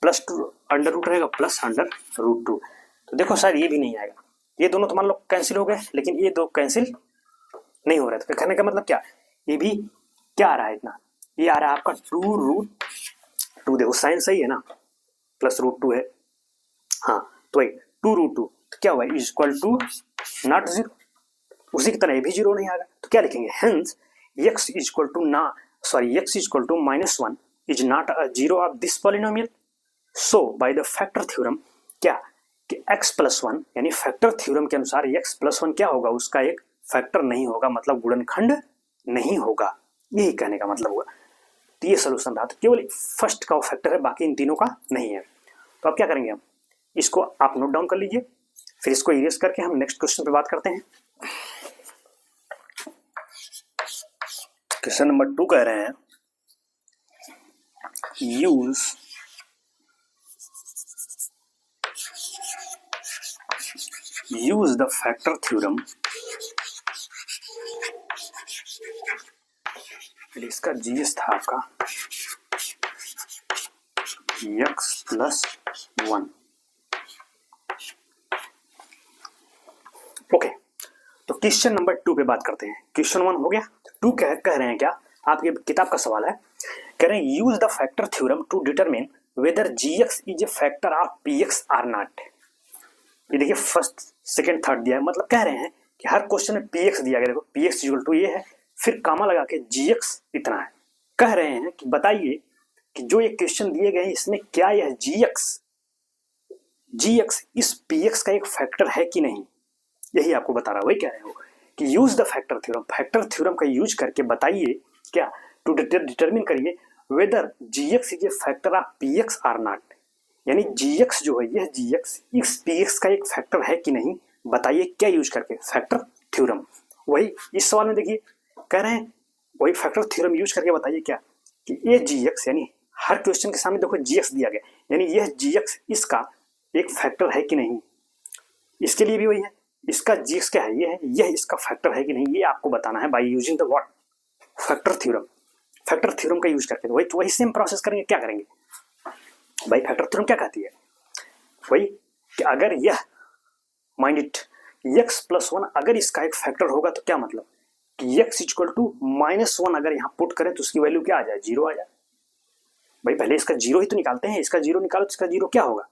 प्लस 2 √2 रहेगा प्लस √2। तो देखो शायद ये भी नहीं आएगा, ये दोनों तो मान लो कैंसिल हो गए, लेकिन ये दो कैंसिल नहीं हो रहा है। तो कहने का मतलब क्या, ये भी क्या आ रहा है इतना, ये आ रहा है आपका 2√2, देखो साइन सही है ना, प्लस √2 है, हाँ तो वही 2√2, तो क्या हुआ is equal to not zero, उसी की तरह ये भी जीरो नहीं आएगा। तो क्या लिखेंगे, hence x is equal to ना, sorry x is equal to -1 is not a zero of this polynomial. So by the factor theorem क्या कि x प्लस वन, यानी फैक्टर थ्योरम के अनुसार x प्लस वन क्या होगा, उसका एक फैक्टर नहीं होगा, मतलब गुणनखंड नहीं होगा, यही कहने का मतलब हुआ। तो ये सोल्यूशन रहा, तो केवल फर्स्ट का फैक्टर है, बाकी इन तीनों का नहीं है। तो अब क्या करेंगे, हम इसको आप नोट डाउन कर लीजिए, फिर इसको इरेज करके हम नेक्स्ट क्वेश्चन पे बात करते हैं। क्वेश्चन नंबर 2 कह रहे हैं, यूज द फैक्टर थ्योरम, इसका जीएस था आपका x प्लस 1। ओके, तो क्वेश्चन नंबर 2 पे बात करते हैं। क्वेश्चन 1 हो गया, 2 कह रहे हैं क्या, आपके किताब का सवाल है, कह रहे हैं use the factor theorem to determine whether gx is a factor of px or not. ये देखिए फर्स्ट सेकंड थर्ड दिया है, मतलब कह रहे हैं कि हर क्वेश्चन में px दिया गया, देखो px इक्वल टू ये है, फिर कामा लगा के gx इतना है। कह रहे हैं कि बताइए कि जो ये क्वेश्चन दिए गए हैं इसमें क्या यह gx इस px का एक फैक्टर है कि नहीं, यही आपको बता रहा है। वही कह रहे हो कि use the factor theorem, factor theorem का यूज करके बताइए क्या, टू डिटरमिन करिए whether gx is a factor of px or not, यानी gx जो है यह gx इस px का एक फैक्टर है कि नहीं, बताइए क्या यूज करके, फैक्टर थ्योरम। वही इस सवाल में देखिए कह रहे हैं वही फैक्टर थ्योरम यूज करके बताइए क्या कि ये gx, यानी हर क्वेश्चन के सामने देखो gx दिया गया, यानी यह gx इसका एक फैक्टर है कि नहीं, इसके लिए भी वही है, इसका gx क्या है, ये है, यह इसका फैक्टर है कि नहीं, ये आपको बताना है by using the what, factor theorem. Factor theorem का यूज करके वही सेम प्रोसेस करेंगे। क्या करेंगे भाई, फैक्टर थ्योरम क्या कहती है, वही कि अगर यह माइंड इट x प्लस 1 अगर इसका एक फैक्टर होगा तो क्या मतलब कि x इक्वल टू -1 अगर यहाँ पुट करें तो उसकी वैल्यू क्या आ जाए, जीरो आ जाए। भाई पहले इसका जीरो ही तो निकालते हैं, इसका जीरो निकालो तो इसका जीरो क्या होगा,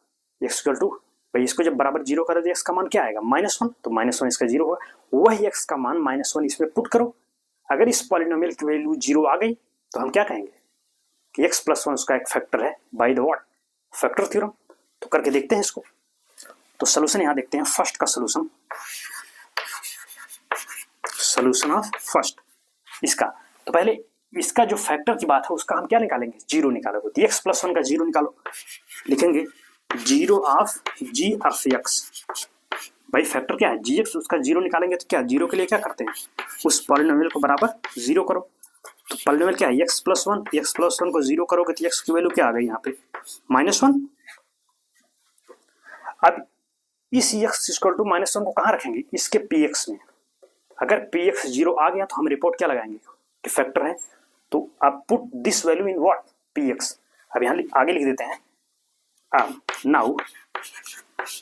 x इक्वल टू, भाई इसको जब बराबर जीरो करो तो x का मान क्या आएगा -1, तो -1 इसका जीरो होगा, वही x का मान -1 इसमें पुट करो, अगर इस पॉलिनोमियल की वैल्यू जीरो आ गई तो हम क्या कहेंगे कि x प्लस 1 उसका एक फैक्टर है by the what, factor theorem. तो करके देखते हैं इसको। तो सॉल्यूशन यहां देखते हैं, फर्स्ट का सॉल्यूशन, सॉल्यूशन ऑफ फर्स्ट इसका। तो पहले इसका जो फैक्टर की बात है उसका हम क्या निकालेंगे, जीरो निकालोगे, तो x प्लस 1 का जीरो निकालो, लिखेंगे zero of g of x। भाई फैक्टर क्या है gx, उसका जीरो निकालेंगे तो क्या, जीरो के लिए क्या करते हैं, उस पॉलिनोमियल को बराबर जीरो करो, तो पॉलिनोमियल क्या है, x plus one. X plus one को जीरो करोगे तो एक्स की वैल्यू क्या आ गई यहाँ पे -1। अब इस एक्स इक्वल टू -1 को कहाँ रखेंगे, इसके पी एक्स में। अगर पी एक्स जीरो आ गया तो हम रिपोर्ट क्या लगाएंगे कि फैक्टर है। तो अब put this value in what, P X. अब यहाँ आगे लिख देते हैं, अब now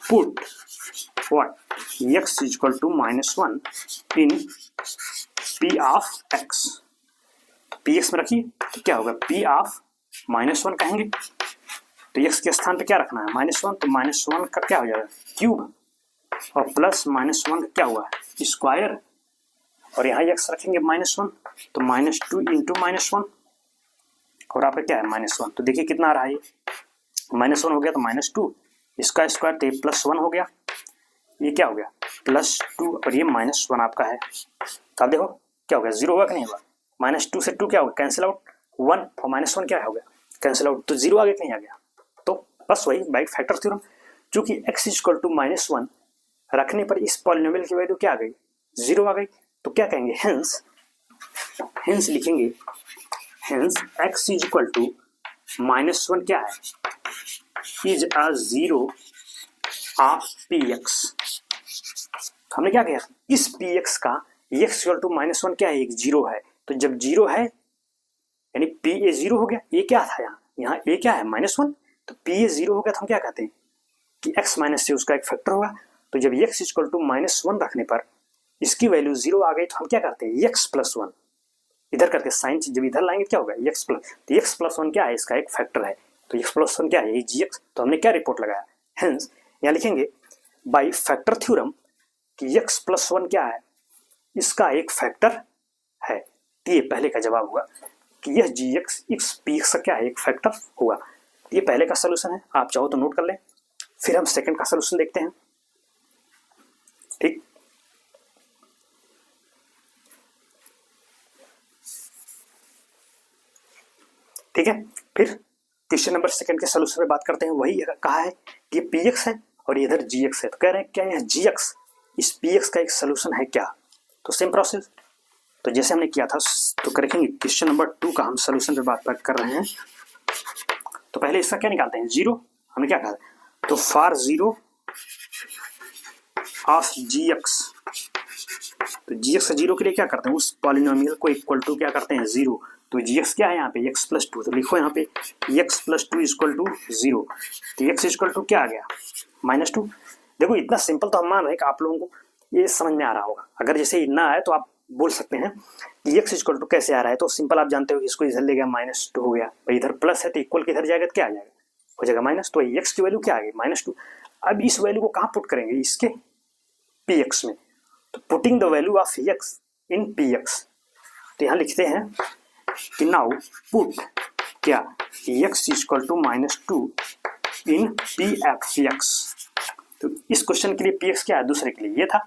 put what x equal to -1 in p of x। P X में रखिए तो क्या होगा, p ऑफ -1 कहेंगे तो x के स्थान पे क्या रखना है -1, तो -1 का क्या हो जाएगा क्यूब और प्लस -1 का क्या हुआ स्क्वायर, और यहाँ x रखेंगे -1 तो -2 इंटू -1 और आपका क्या है -1। तो देखिए कितना आ रहा है ये, -1 हो गया तो -2, इसका स्क्वायर तो +1 हो गया, ये क्या हो गया +2 और ये -1 आपका है। तो अब देखो क्या हो गया, जीरो हुआ कि नहीं हुआ, -2 से 2 क्या होगा कैंसिल आउट, 1 और -1 क्या हो गया कैंसिल आउट, तो जीरो आगे कहीं आ गया। तो बस वही बाई फैक्टर थ्योरम, चूंकि x इक्वल टू -1 रखने पर इस पॉलिनोमियल की वैल्यू क्या आ गई, जीरो आ गई। तो क्या कहेंगे, हेंस लिखेंगे, हेंस x इक्वल टू -1 क्या है, is a zero of px। हमने क्या किया, इस px का x इक्वल टू -1 क्या है, एक जीरो है। तो जब जीरो है यानी p a जीरो हो गया, ये क्या था यहाँ a क्या है -1, तो p a जीरो हो गया तो हम क्या कहते हैं कि x माइनस से उसका एक फैक्टर होगा। तो जब x इक्वल टू -1 रखने पर इसकी वैल्यू जीरो आ गई तो हम क्या करते हैं x प्लस 1 इधर करके साइन जब इधर लाएंगे क्या होगा x प्लस, तो x प्लस 1 क्या है, इसका एक फैक्टर है। तो x प्लस 1 क्या है, ये gx। तो हमने क्या रिपोर्ट लगाया, हेंस यहाँ लिखेंगे बाई फैक्टर थ्योरम कि x प्लस 1 क्या है, इसका एक फैक्टर है। तो ये पहले का जवाब हुआ कि यह gx इस px का क्या है, एक फैक्टर होगा। ये पहले का सोल्यूशन है, आप चाहो तो नोट कर लें। फिर हम सेकंड का सोल्यूशन देखते हैं, ठीक। ठीक है, फिर क्वेश्चन नंबर सेकंड के सोल्यूशन पे बात करते हैं। वही कहा है कि ये px है और इधर gx है, तो कह रहे हैं क्या यह gx इस px का एक सोल्यूशन है क्या। तो सेम प्रोसेस, तो जैसे हमने किया था तो करेंगे। क्वेश्चन नंबर 2 का हम सोल्यूशन पे बात कर रहे हैं। तो पहले इसका क्या निकालते हैं, जीरो। हमने क्या कहा, तो फॉर जीरो ऑफ gx, तो gx जीरो के लिए क्या करते हैं, उस पॉलिनोमियल को इक्वल टू क्या करते हैं जीरो। तो gx क्या है यहाँ पे x प्लस 2, तो लिखो यहाँ पे x plus 2 equal to zero. तो x इक्वल टू क्या आ गया -2। देखो इतना सिंपल तो हम मान रहे हैं कि आप लोगों को ये समझ में आ रहा होगा। अगर जैसे ना आए तो आप बोल सकते हैं कि x इक्वल टू कैसे आ रहा है, तो सिंपल आप जानते हो कि इसको इधर ले गया -2 हो गया, भाई इधर प्लस है तो इक्वल किधर जाएगा तो क्या आ जाएगा, हो जाएगा माइनस। तो x की वैल्यू क्या आ गई -2। अब इस वैल्यू को कहाँ पुट करेंगे, इसके px में। तो putting the value of x in px, तो यहाँ लिखते हैं कि नाउ पुट क्या x equal to -2 in px। तो इस क्वेश्चन के लिए px क्या है, दूसरे के लिए ये था,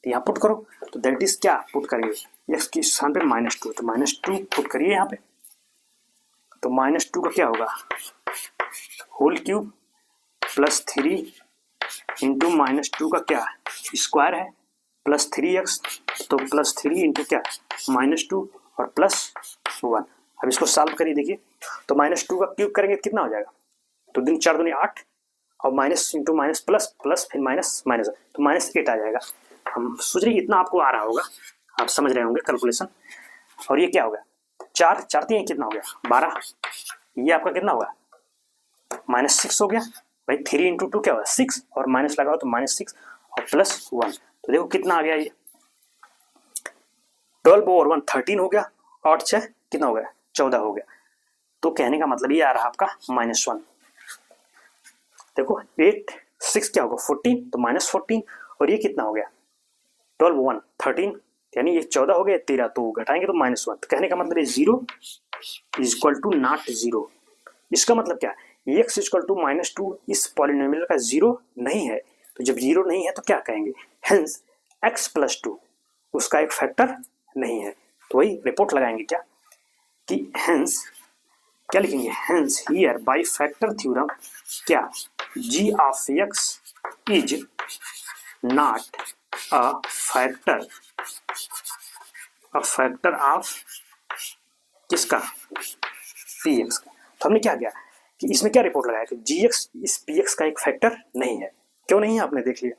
तो यहाँ पुट करो। तो दैट इज क्या पुट करिए x के स्थान पे -2, तो -2 पुट करिए यहाँ पे। तो -2 का क्या होगा होल क्यूब प्लस 3 इंटू -2 का क्या स्क्वायर है प्लस 3x, तो प्लस 3 इंटू क्या -2 और प्लस 1। अब इसको सॉल्व करिए, देखिए तो -2 का क्यूब करेंगे कितना हो जाएगा, तो दिन 4 दूनी 8 और minus into minus plus plus फिर माइनस माइनस, तो -8 आ जाएगा। हम सोच रहे इतना आपको आ रहा होगा, आप समझ रहे होंगे कैलकुलेशन। और ये क्या होगा 4 4 3 कितना हो गया 12, ये आपका कितना होगा -6 हो गया भाई। 3 इंटू 2 क्या होगा 6 और माइनस लगाओ तो -6 और प्लस 1, तो देखो कितना आ गया ये 12/1 13 हो गया, और 6 कितना हो गया 14 हो गया। तो कहने का मतलब ये आ रहा आपका -1। देखो 8 6 क्या होगा 14, तो -14 और ये कितना हो गया 12/1 13, यानी ये 14 हो गया 13, तो घटाएंगे तो -1। तो कहने का मतलब ये 0 इज इक्वल टू नॉट 0। इसका मतलब क्या है x इक्वल टू -2 इस पॉलिनोमियल का 0 नहीं है। तो जब 0 नहीं है तो क्या कहेंगे, हेंस x प्लस 2 उसका एक फैक्टर नहीं है। तो वही रिपोर्ट लगाएंगे क्या कि हेंस क्या लिखेंगे, hence here bye factor theorem क्या g of x is not a factor of किसका, पी एक्स का। तो हमने क्या किया कि इसमें क्या रिपोर्ट लगाया कि जी एक्स इस पी एक्स का एक फैक्टर नहीं है। क्यों नहीं है आपने देख लिया,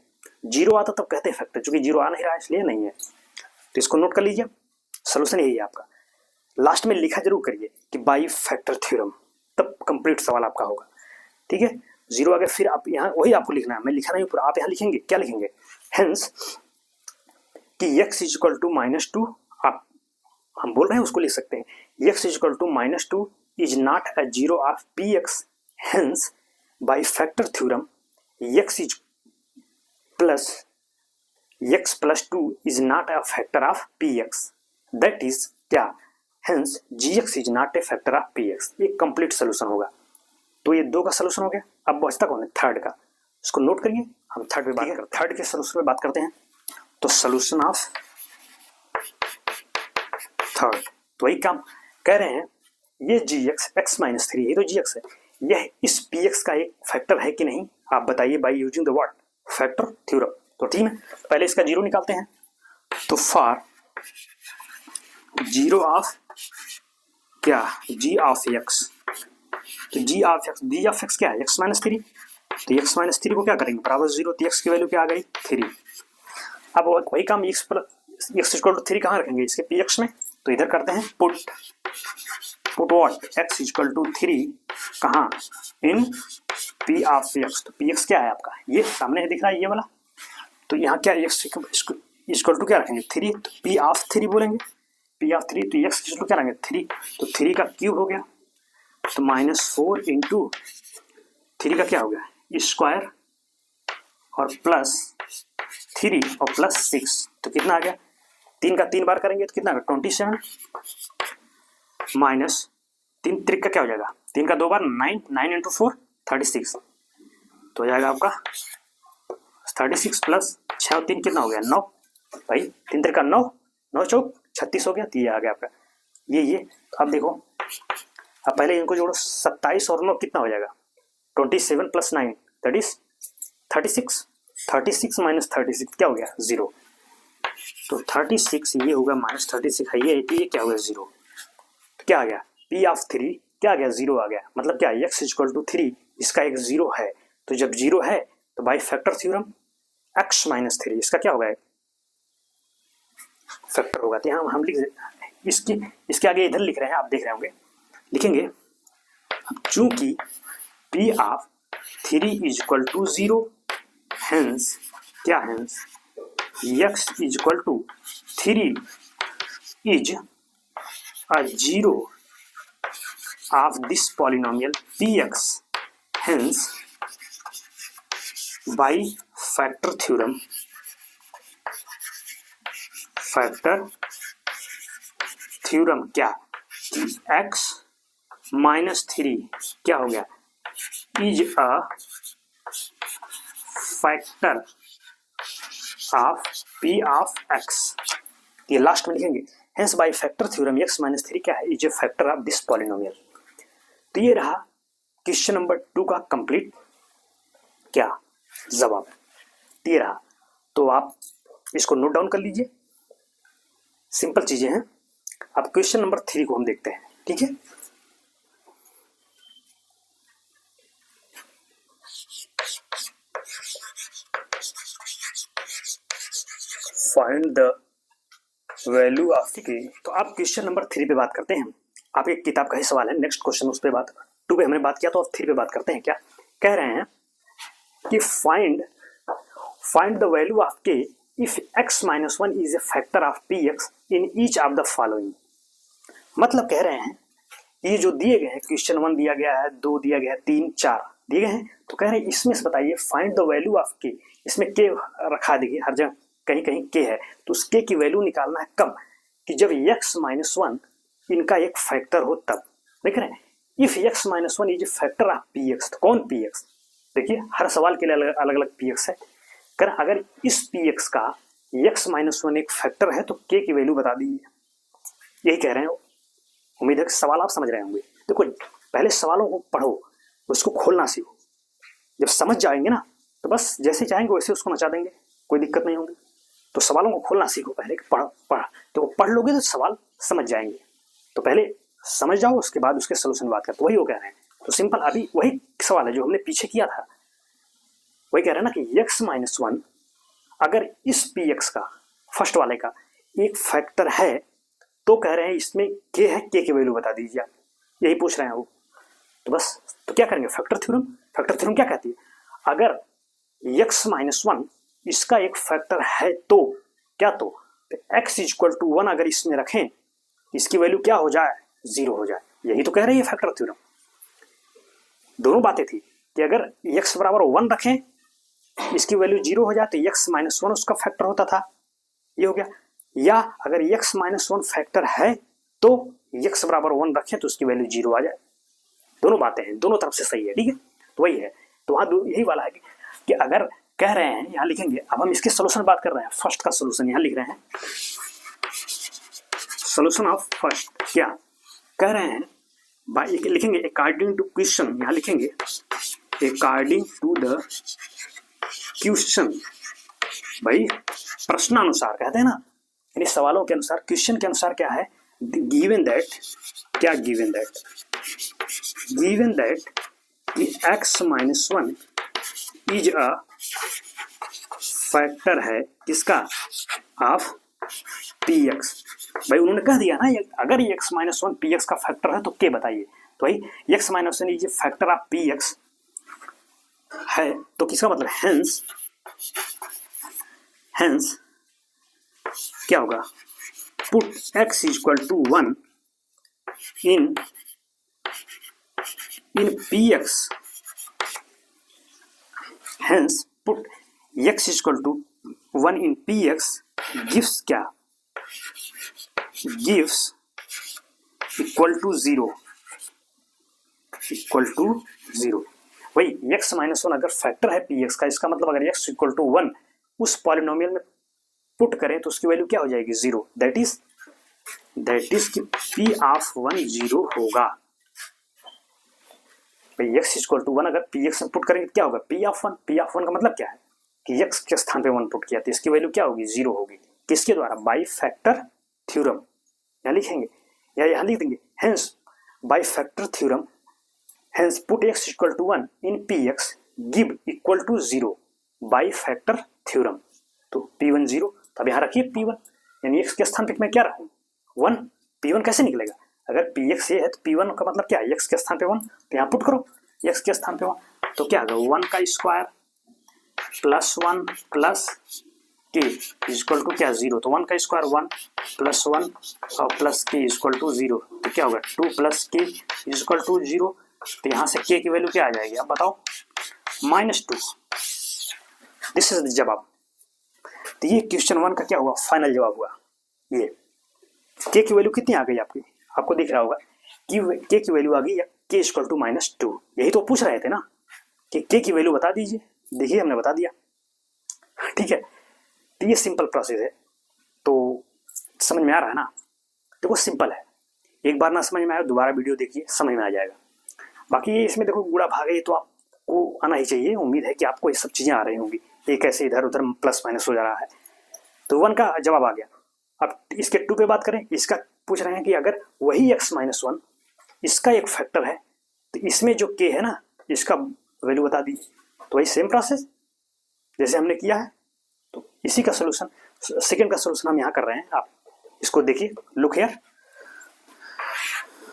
जीरो आता तब कहते हैं फैक्टर, चूंकि जीरो आ नहीं रहा है इसलिए नहीं है। तो इसको नोट कर लीजिए, सोल्यूशन यही है आपका। लास्ट में लिखा जरूर करिए कि बाई फैक्टर थ्योरम, तब कंप्लीट सवाल आपका होगा। ठीक है, जीरो आ गया, फिर आप यहाँ वही आपको लिखना है, मैं लिखा नहीं, आप यहाँ लिखेंगे, क्या लिखेंगे, हेंस कि x इज इक्वल टू -2, आप हम बोल रहे हैं उसको लिख सकते हैं, x is equal to -2 is not a zero of P X, hence by factor theorem x is plus x plus 2 is not a factor of P X, that is क्या, hence gx is not a factor of P X. ये complete solution होगा। तो ये 2 का solution हो गया। अब बचता कौन है, थर्ड का, इसको नोट करिए, हम थर्ड पे बात करते हैं, थर्ड के सोल्यूशन पे बात करते हैं। तो सोल्यूशन ऑफ थर्ड, तो वही काम कह रहे हैं, ये gx x-3 ये तो gx है, यह इस px का एक फैक्टर है कि नहीं, आप बताइए by using the what, factor theorem. तो ठीक है, पहले इसका जीरो निकालते हैं। तो फॉर जीरो ऑफ क्या, g ऑफ x, तो g ऑफ x क्या है, x-3, तो x-3 को क्या करेंगे, बराबर 0, तो x की वैल्यू क्या आ गई, 3। अब वही काम x इक्वल टू 3 कहाँ रखेंगे, इसके px में, तो इधर करते हैं put what, x equal to 3 कहाँ, इन p ऑफ x। तो px क्या है आपका, ये सामने दिख रहा है ये वाला, तो यहाँ क्या x इक्वल टू क्या रखेंगे, 3, तो p ऑफ 3 बोलेंगे, p ऑफ 3, तो x इक्वल टू क्या रखेंगे 3, तो 3 का क्यूब हो गया, तो -4 इंटू 3 का क्या हो गया स्क्वायर, और प्लस 3 और प्लस 6, तो कितना आ गया, 3 का 3 बार करेंगे तो कितना आ गया 27, माइनस 3 त्रिक का क्या हो जाएगा, 3 का 2 बार 9, 9 इंटू 4 36, तो हो जाएगा आपका 36 प्लस 6 और 3 कितना हो गया 9, भाई 3 त्रिक का 9, 9 चौक 36 हो गया, तो ये आ गया आपका ये। तो अब देखो, अब पहले इनको जोड़ो, 27 और 9 कितना हो जाएगा 27 प्लस 9 दैट इज 36, 36 माइनस 36 क्या हो गया 0, तो 36 ये होगा माइनस 36 है ये, तो ये क्या होगा 0, तो क्या आ गया p ऑफ 3 क्या आ गया 0 आ गया, मतलब क्या x इक्वल टू 3 इसका एक 0 है, तो जब 0 है तो बाई फैक्टर थ्योरम x-3 इसका क्या होगा फैक्टर होगा। तो यहाँ हम लिख इसके आगे इधर लिख रहे हैं, आप देख रहे होंगे, लिखेंगे अब चूंकि p of 3 is equal to 0, hence क्या, hence x is equal to 3 is a zero of this polynomial px, hence by factor theorem, factor theorem क्या कि x-3 क्या हो गया is a factor of p of x, ये last में लिखेंगे, hence by factor theorem x-3 क्या है is a factor of this polynomial. तो ये रहा क्वेश्चन नंबर 2 का कंप्लीट क्या जवाब, ये रहा। तो आप इसको नोट डाउन कर लीजिए, सिंपल चीजें हैं। अब क्वेश्चन नंबर 3 को हम देखते हैं, ठीक है। Find the value of k, तो आप क्वेश्चन नंबर 3 पे बात करते हैं। आपकी किताब का ही सवाल है, नेक्स्ट क्वेश्चन उस पे बात, 2 पे हमने बात किया, तो अब 3 पे बात करते हैं। क्या कह रहे हैं कि फाइंड द वैल्यू ऑफ के if x-1 is a factor of px in each of the following. मतलब कह रहे हैं ये जो दिए गए हैं, क्वेश्चन 1 दिया गया है, 2 दिया गया है, 3 4 दिए गए हैं, तो कह रहे हैं इसमें से बताइए फाइंड द वैल्यू ऑफ के, इसमें के रखा देखिए हर जगह कहीं कहीं के है, तो उस के की वैल्यू निकालना है कब, कि जब x-1 इनका एक फैक्टर हो तब। देख रहे हैं if x-1 is factor of px, तो कौन px, देखिए हर सवाल के लिए अलग अलग px है। कर अगर इस px का x-1 एक फैक्टर है तो k की वैल्यू बता दीजिए, यही कह रहे हैं। उम्मीद है कि सवाल आप समझ रहे होंगे। देखो पहले सवालों को पढ़ो, उसको खोलना सीखो, जब समझ जाएंगे ना तो बस जैसे चाहेंगे वैसे उसको नचा देंगे, कोई दिक्कत नहीं होगी। तो सवालों को खोलना सीखो पहले, पढ़ तो पढ़ लोगे तो सवाल समझ जाएंगे। तो पहले समझ जाओ, उसके बाद उसके सोल्यूशन बात करते, वही वो कह रहे हैं। तो सिंपल अभी वही सवाल है जो हमने पीछे किया था, वही कह रहे हैं ना कि x माइनस वन अगर इस पी एक्स का फर्स्ट वाले का एक फैक्टर है तो कह रहे हैं इसमें k है, k की वैल्यू बता दीजिए आप, यही पूछ रहे हैं वो। तो बस तो क्या करेंगे, फैक्टर थ्योरम। फैक्टर थ्योरम क्या कहती है, अगर x माइनस वन इसका एक फैक्टर है तो क्या, तो x इक्वल टू वन अगर इसमें रखें, इसकी वैल्यू क्या हो जाए, जीरो हो जाए, यही तो कह रही है फैक्टर थ्योरम। दोनों बातें थी कि अगर x बराबर वन रखें, इसकी वैल्यू जीरो हो जाए तो x माइनस वन उसका फैक्टर होता था, ये हो गया। या अगर x माइनस वन फैक्टर है तो x बराबर वन रखें तो उसकी वैल्यू जीरो आ जाए। दोनों बातें हैं, दोनों तरफ से सही है, ठीक है। तो वही है, तो वहां यही वाला है कि अगर कह रहे हैं, यहां लिखेंगे, अब हम इसके सोल्यूशन बात कर रहे हैं। फर्स्ट का सोल्यूशन यहां लिख रहे हैं, सोल्यूशन ऑफ फर्स्ट क्या कह रहे हैं, लिखेंगे अकॉर्डिंग टू क्वेश्चन, यहां लिखेंगे अकॉर्डिंग टू द क्वेश्चन, भाई प्रश्नानुसार कहते हैं ना, यानी सवालों के अनुसार, क्वेश्चन के अनुसार क्या है, गिवन दैट, क्या गिवन दैट कि x minus one is a factor है किसका, ऑफ पी एक्स। भाई उन्होंने कह दिया ना, अगर ये x minus one P X का फैक्टर है तो क्या बताइए, तो भाई x minus one is factor of P X है, तो किसका मतलब हेंस क्या होगा, put x equal to one in P X, hence put x equal to one in P X gives क्या, गिव्स इक्वल टू जीरो, वही x minus one अगर factor है पी एक्स का, इसका मतलब अगर x इक्वल टू वन उस polynomial में पुट करें तो उसकी वैल्यू क्या हो जाएगी, जीरो। दैट इज कि p ऑफ वन जीरो होगा। भाई x इक्वल टू वन अगर पी एक्स में पुट करेंगे क्या होगा, p ऑफ वन का मतलब क्या है कि x के स्थान पे वन पुट किया तो इसकी वैल्यू क्या होगी, जीरो होगी। किसके द्वारा, बाई फैक्टर थ्योरम, यहाँ लिखेंगे या यहाँ लिख देंगे, hence by factor theorem, hence put x equal to one in P X give equal to zero by factor theorem. तो p1 जीरो, तो अब यहाँ रखिए p1, यानी x के स्थान पे मैं क्या रखूँ, वन। p1 कैसे निकलेगा, अगर px ये है तो p1 का मतलब क्या है, x के स्थान पे वन, तो यहाँ पुट करो x के स्थान पे वन, तो क्या होगा, वन का स्क्वायर प्लस वन प्लस के इक्वल टू क्या, जीरो। तो वन का स्क्वायर वन प्लस वन और प्लस के इक्वल टू जीरो, तो क्या होगा, टू प्लस के इक्वल टू जीरो। तो यहाँ से के की वैल्यू क्या आ जाएगी, अब बताओ, -2। दिस इज द जवाब। तो ये क्वेश्चन वन का क्या हुआ, फाइनल जवाब हुआ। ये के की वैल्यू कितनी आ गई आपकी, आपको दिख रहा होगा कि के की वैल्यू आ गई के इक्वल टू -2। यही तो पूछ रहे थे ना कि के की वैल्यू बता दीजिए, देखिए हमने बता दिया, ठीक है। तो ये सिंपल प्रोसेस है, तो समझ में आ रहा है ना, देखो सिंपल है, एक बार ना समझ में आया दोबारा वीडियो देखिए, समझ में आ जाएगा। बाकी ये इसमें देखो गुड़ा भागे तो आपको आना ही चाहिए, उम्मीद है कि आपको ये सब चीज़ें आ रही होंगी, ये कैसे इधर उधर प्लस माइनस हो जा रहा है। तो वन का जवाब आ गया। अब इसके टू पे बात करें, इसका पूछ रहे हैं कि अगर वही x माइनस वन इसका एक फैक्टर है तो इसमें जो k है ना, इसका वैल्यू बता दीजिए। तो वही सेम प्रोसेस जैसे हमने किया है, तो इसी का सोल्यूशन, सेकंड का सोल्यूशन हम यहाँ कर रहे हैं। आप इसको देखिए, look here,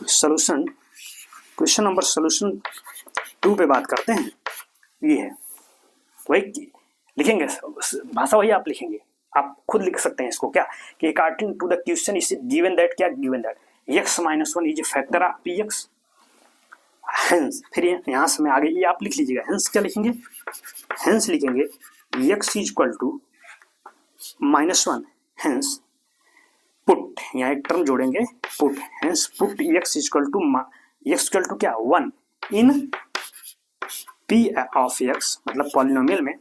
solution, question number solution 2 पे बात करते हैं। ये है वही लिखेंगे, भाषा वही आप लिखेंगे, आप खुद लिख सकते हैं इसको, क्या कि according to the question is given that, क्या given that x minus one is factor of P X, hence, फिर यहाँ से मैं आगे ये आप लिख लीजिएगा, हेंस क्या लिखेंगे, हेंस लिखेंगे x equal to -1, hence put, यहाँ एक टर्म जोड़ेंगे put, hence put x equal to क्या, 1 इन p ऑफ x, मतलब पॉलिनोमियल में,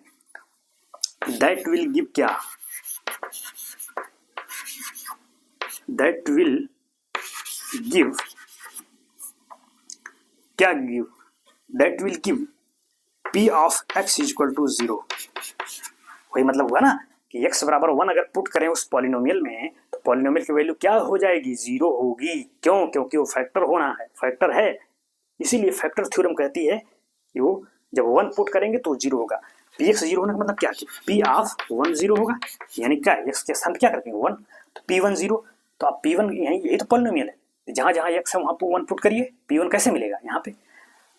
दैट विल गिव क्या, दैट विल गिव क्या, give that will give p of x equal to 0। वही मतलब हुआ ना कि x बराबर 1 अगर पुट करें उस पॉलिनोमियल में, तो पॉलिनोमियल की वैल्यू क्या हो जाएगी, जीरो होगी। क्यों? क्योंकि वो फैक्टर होना है, फैक्टर है, इसीलिए फैक्टर थ्योरम कहती है कि वो जब वन पुट करेंगे तो जीरो होगा। पी एक्स जीरो होने का मतलब क्या, पी ऑफ वन जीरो होगा, यानी क्या एक्स के स्थान क्या करेंगे वन, तो पी वन जीरो। तो आप पी वन यही तो पॉलिनोमियल है, जहां जहां एक्स है वहां पर वन पुट करिए, पी वन कैसे मिलेगा यहाँ पे,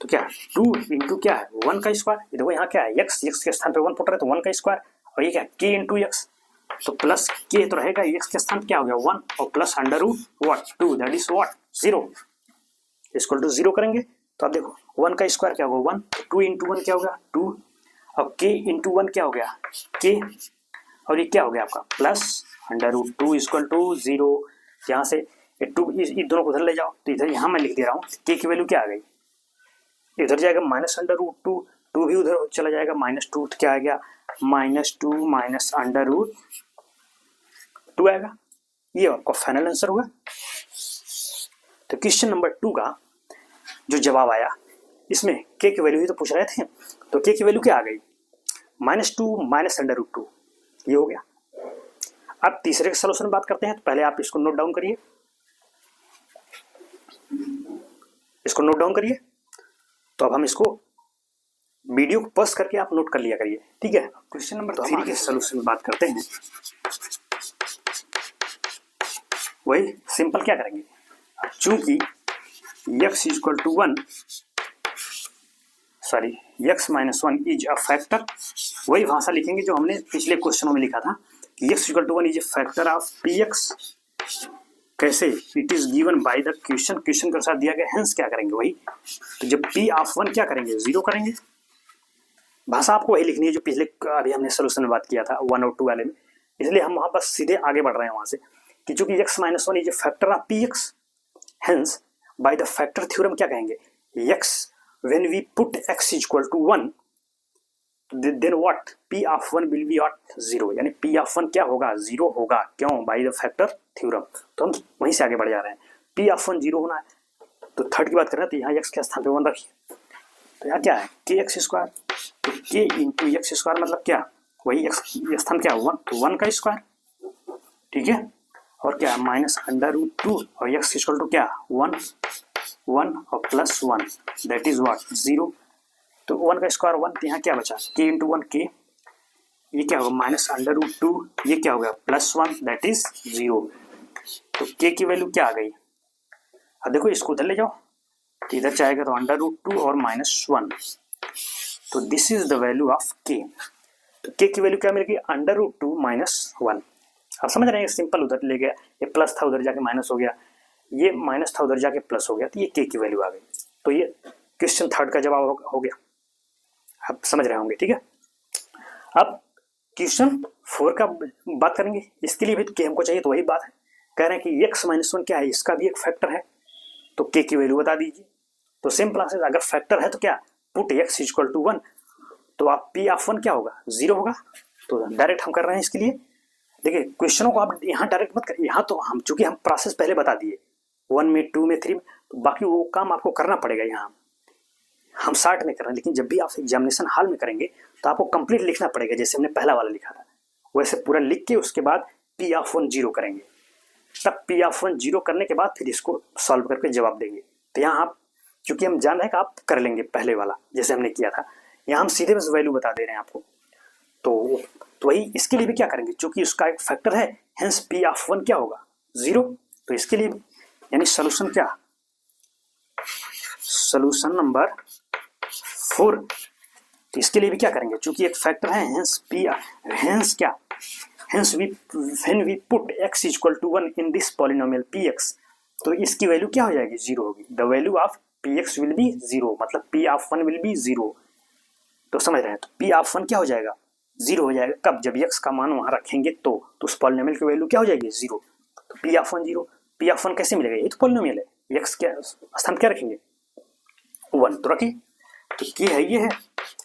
तो क्या टू इंटू क्या है वन का स्क्वायर, देखो यहाँ क्या है एक्स, एक्स के स्थान पे वन पुट रहे तो वन का स्क्वायर, और ये क्या के इंटू एक्स, तो प्लस के तो रहेगा, एक्स के स्थान क्या हो गया वन, और plus under root what two, that is what zero, equal to zero करेंगे तो आप देखो वन का स्क्वायर क्या होगा वन, टू इंटू वन क्या होगा टू, और के इंटू वन क्या हो गया के, और ये क्या हो गया आपका plus under root two equal to zero. यहाँ से टू इस दोनों को उधर ले जाओ, तो इधर यहाँ मैं लिख दे रहा हूँ के की वैल्यू क्या आ गई, इधर जाएगा minus under root two, two भी उधर चला जाएगा माइनस टू, तो क्या आ गया minus two minus under root two आएगा। ये आपका फाइनल आंसर हुआ। तो क्वेश्चन नंबर 2 का जो जवाब आया, इसमें के की वैल्यू ही तो पूछ रहे थे, तो के की वैल्यू क्या आ गई minus two minus under root two, ये हो गया। अब तीसरे के सोल्यूशन बात करते हैं, तो पहले आप इसको नोट डाउन करिए, इसको नोट डाउन करिए। तो अब हम इसको वीडियो को पॉज करके आप नोट कर लिया करिए, ठीक है। क्वेश्चन नंबर 3 के सोल्यूशन में बात करते हैं। वही सिंपल क्या करेंगे, चूंकि x equal to one, sorry x minus one is a factor, वही भाषा लिखेंगे जो हमने पिछले क्वेश्चनों में लिखा था कि x equal to one is a factor of px। कैसे, it is given by the question, question के साथ दिया गया, हेंस क्या करेंगे वही, तो जब p ऑफ वन क्या करेंगे जीरो करेंगे। भाषा आपको वही लिखनी है जो पिछले अभी हमने सोल्यूशन में बात किया था 1 और 2 वाले में, इसलिए हम वहां पर सीधे आगे बढ़ रहे हैं वहां से कि चूंकि x minus one is a factor of px, hence bye the factor theorem क्या कहेंगे, x when we put x equal to 1 then what p of 1 will be at 0, यानी p of 1 क्या होगा जीरो होगा। क्यों, बाय द फैक्टर थ्योरम। तो हम वहीं से आगे बढ़ जा रहे हैं, p of 1 जीरो होना है, तो थर्ड की बात कर रहे हैं, तो यहाँ x के स्थान पे 1 रखिए, तो यहाँ क्या है के एक्स स्क्वायर, तो के इंटू एक्स स्क्वायर मतलब क्या, वही x स्थान क्या वन, तो 1 का स्क्वायर, ठीक है, और क्या माइनस अंडर रूट टू, और x इक्वल टू क्या वन, वन और plus one, that is what zero. तो 1 का स्क्वायर 1, तो यहाँ क्या बचा के इंटू वन के, ये क्या होगा माइनस अंडर रूट टू, ये क्या होगा plus one, that is zero. तो के की वैल्यू क्या आ गई, अब देखो इसको उधर ले जाओ, तो इधर जाएगा तो अंडर रूट टू और माइनस वन, तो this is the value of k. तो के की वैल्यू क्या मिलेगी under root two minus one. आप समझ रहे हैं, सिंपल उधर ले गया, ये प्लस था उधर जाके माइनस हो गया, ये माइनस था उधर जाके प्लस हो गया, तो ये के की वैल्यू आ गई। तो ये क्वेश्चन थर्ड का जवाब हो गया, आप समझ रहे होंगे, ठीक है। अब क्वेश्चन 4 का बात करेंगे, इसके लिए भी के हमको चाहिए, तो वही बात है, कह रहे हैं कि x माइनस वन क्या है, इसका भी एक फैक्टर है, तो के की वैल्यू बता दीजिए। तो सेम प्रोसेस, अगर फैक्टर है तो क्या put x equal to one, तो आप p ऑफ वन क्या होगा जीरो होगा। तो डायरेक्ट हम कर रहे हैं इसके लिए, देखिए क्वेश्चनों को आप यहाँ डायरेक्ट मत करिए, यहाँ तो हम चूंकि हम प्रोसेस पहले बता दिए 1 में 2 में 3 में, तो बाकी वो काम आपको करना पड़ेगा, यहाँ हम शार्ट में कर रहे हैं, लेकिन जब भी आप एग्जामिनेशन हॉल में करेंगे तो आपको कंप्लीट लिखना पड़ेगा, जैसे हमने पहला वाला लिखा था वैसे पूरा लिख के उसके बाद p ऑफ वन जीरो करेंगे, तब p ऑफ वन जीरो करने के बाद फिर इसको सॉल्व करके जवाब देंगे। तो यहाँ आप चूंकि हम जान रहे हैं कि आप कर लेंगे पहले वाला जैसे हमने किया था, यहाँ हम सीधे बस वैल्यू बता दे रहे हैं आपको। तो वही इसके लिए भी क्या करेंगे, चूंकि उसका एक फैक्टर है, हेंस p ऑफ वन क्या होगा जीरो। तो इसके लिए यानी सोल्यूशन क्या, सोल्यूशन नंबर 4, तो इसके लिए भी क्या करेंगे, चूंकि एक फैक्टर है, हेंस p, हेंस क्या, hence when we put x equal to 1 in this polynomial px, तो इसकी वैल्यू क्या हो जाएगी जीरो होगी, the value of px will be zero, मतलब p of one will be zero. तो समझ रहे हैं, तो p ऑफ वन क्या हो जाएगा जीरो हो जाएगा, कब, जब x का मान वहां रखेंगे तो उस पॉलिनोमियल की वैल्यू क्या हो जाएगी जीरो। तो p of one zero, p of one कैसे मिलेगा, ये तो पॉलिनोमियल है, x के स्थान क्या रखेंगे 1 तो रखिए, तो की है ये है,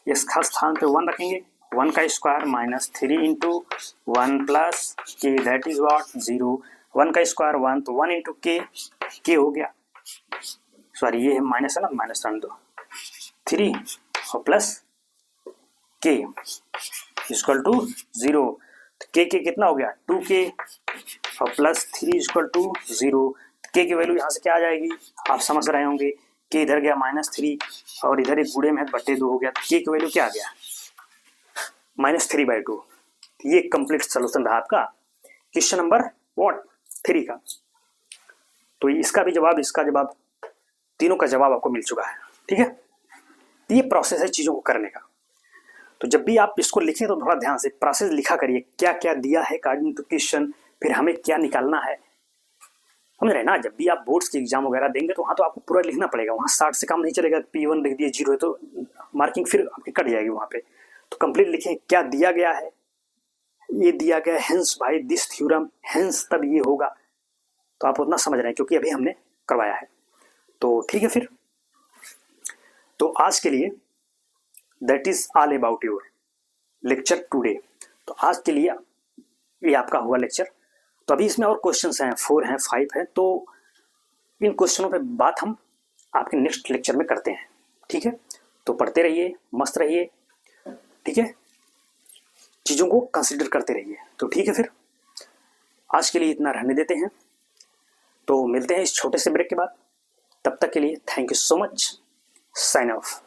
x का स्थान पे 1 रखेंगे, 1 का square minus 3 into one plus के, दैट इज व्हाट जीरो। 1 का स्क्वायर 1, तो 1 इंटू के हो गया, सॉरी ये है माइनस है ना, माइनस रन दो 3 और प्लस के इक्वल टू जीरो। के कितना हो गया 2k और प्लस 3 इक्वल टू 0। के की वैल्यू यहाँ से क्या आ जाएगी, आप समझ रहे होंगे, के इधर गया -3 और इधर एक गुणे में बट्टे 2 हो गया, के की वैल्यू क्या आ गया -3/2। ये कंप्लीट सोल्यूशन रहा आपका क्वेश्चन नंबर 3 का। तो इसका भी जवाब, इसका जवाब, तीनों का जवाब आपको मिल चुका है। ठीक है, ये प्रोसेस है चीज़ों को करने का। तो जब भी आप इसको लिखें तो थोड़ा ध्यान से प्रोसेस लिखा करिए, क्या क्या दिया है अकॉर्डिंग टू क्वेश्चन, फिर हमें क्या निकालना है, समझ रहे ना। जब भी आप बोर्ड्स के एग्जाम वगैरह देंगे तो वहाँ तो आपको पूरा लिखना पड़ेगा, वहाँ 60 से काम नहीं चलेगा। P1 लिख दिए 0 है तो मार्किंग फिर आपकी कट जाएगी वहाँ पे। तो कंप्लीट लिखें क्या दिया गया है, ये दिया गया हेंस भाई दिस थ्योरम, हेंस तब ये होगा। तो आप उतना समझ रहे हैं क्योंकि अभी हमने करवाया है। तो ठीक है, फिर तो आज के लिए that is all about your lecture today. तो आज के लिए ये आपका हुआ लेक्चर। तो अभी इसमें और क्वेश्चंस हैं, 4 हैं, 5 हैं, तो इन क्वेश्चनों पे बात हम आपके नेक्स्ट लेक्चर में करते हैं। ठीक है, तो पढ़ते रहिए, मस्त रहिए, ठीक है, चीज़ों को कंसिडर करते रहिए। तो ठीक है, फिर आज के लिए इतना रहने देते हैं, तो मिलते हैं इस छोटे से ब्रेक के बाद। तब तक के लिए thank you so much, sign of.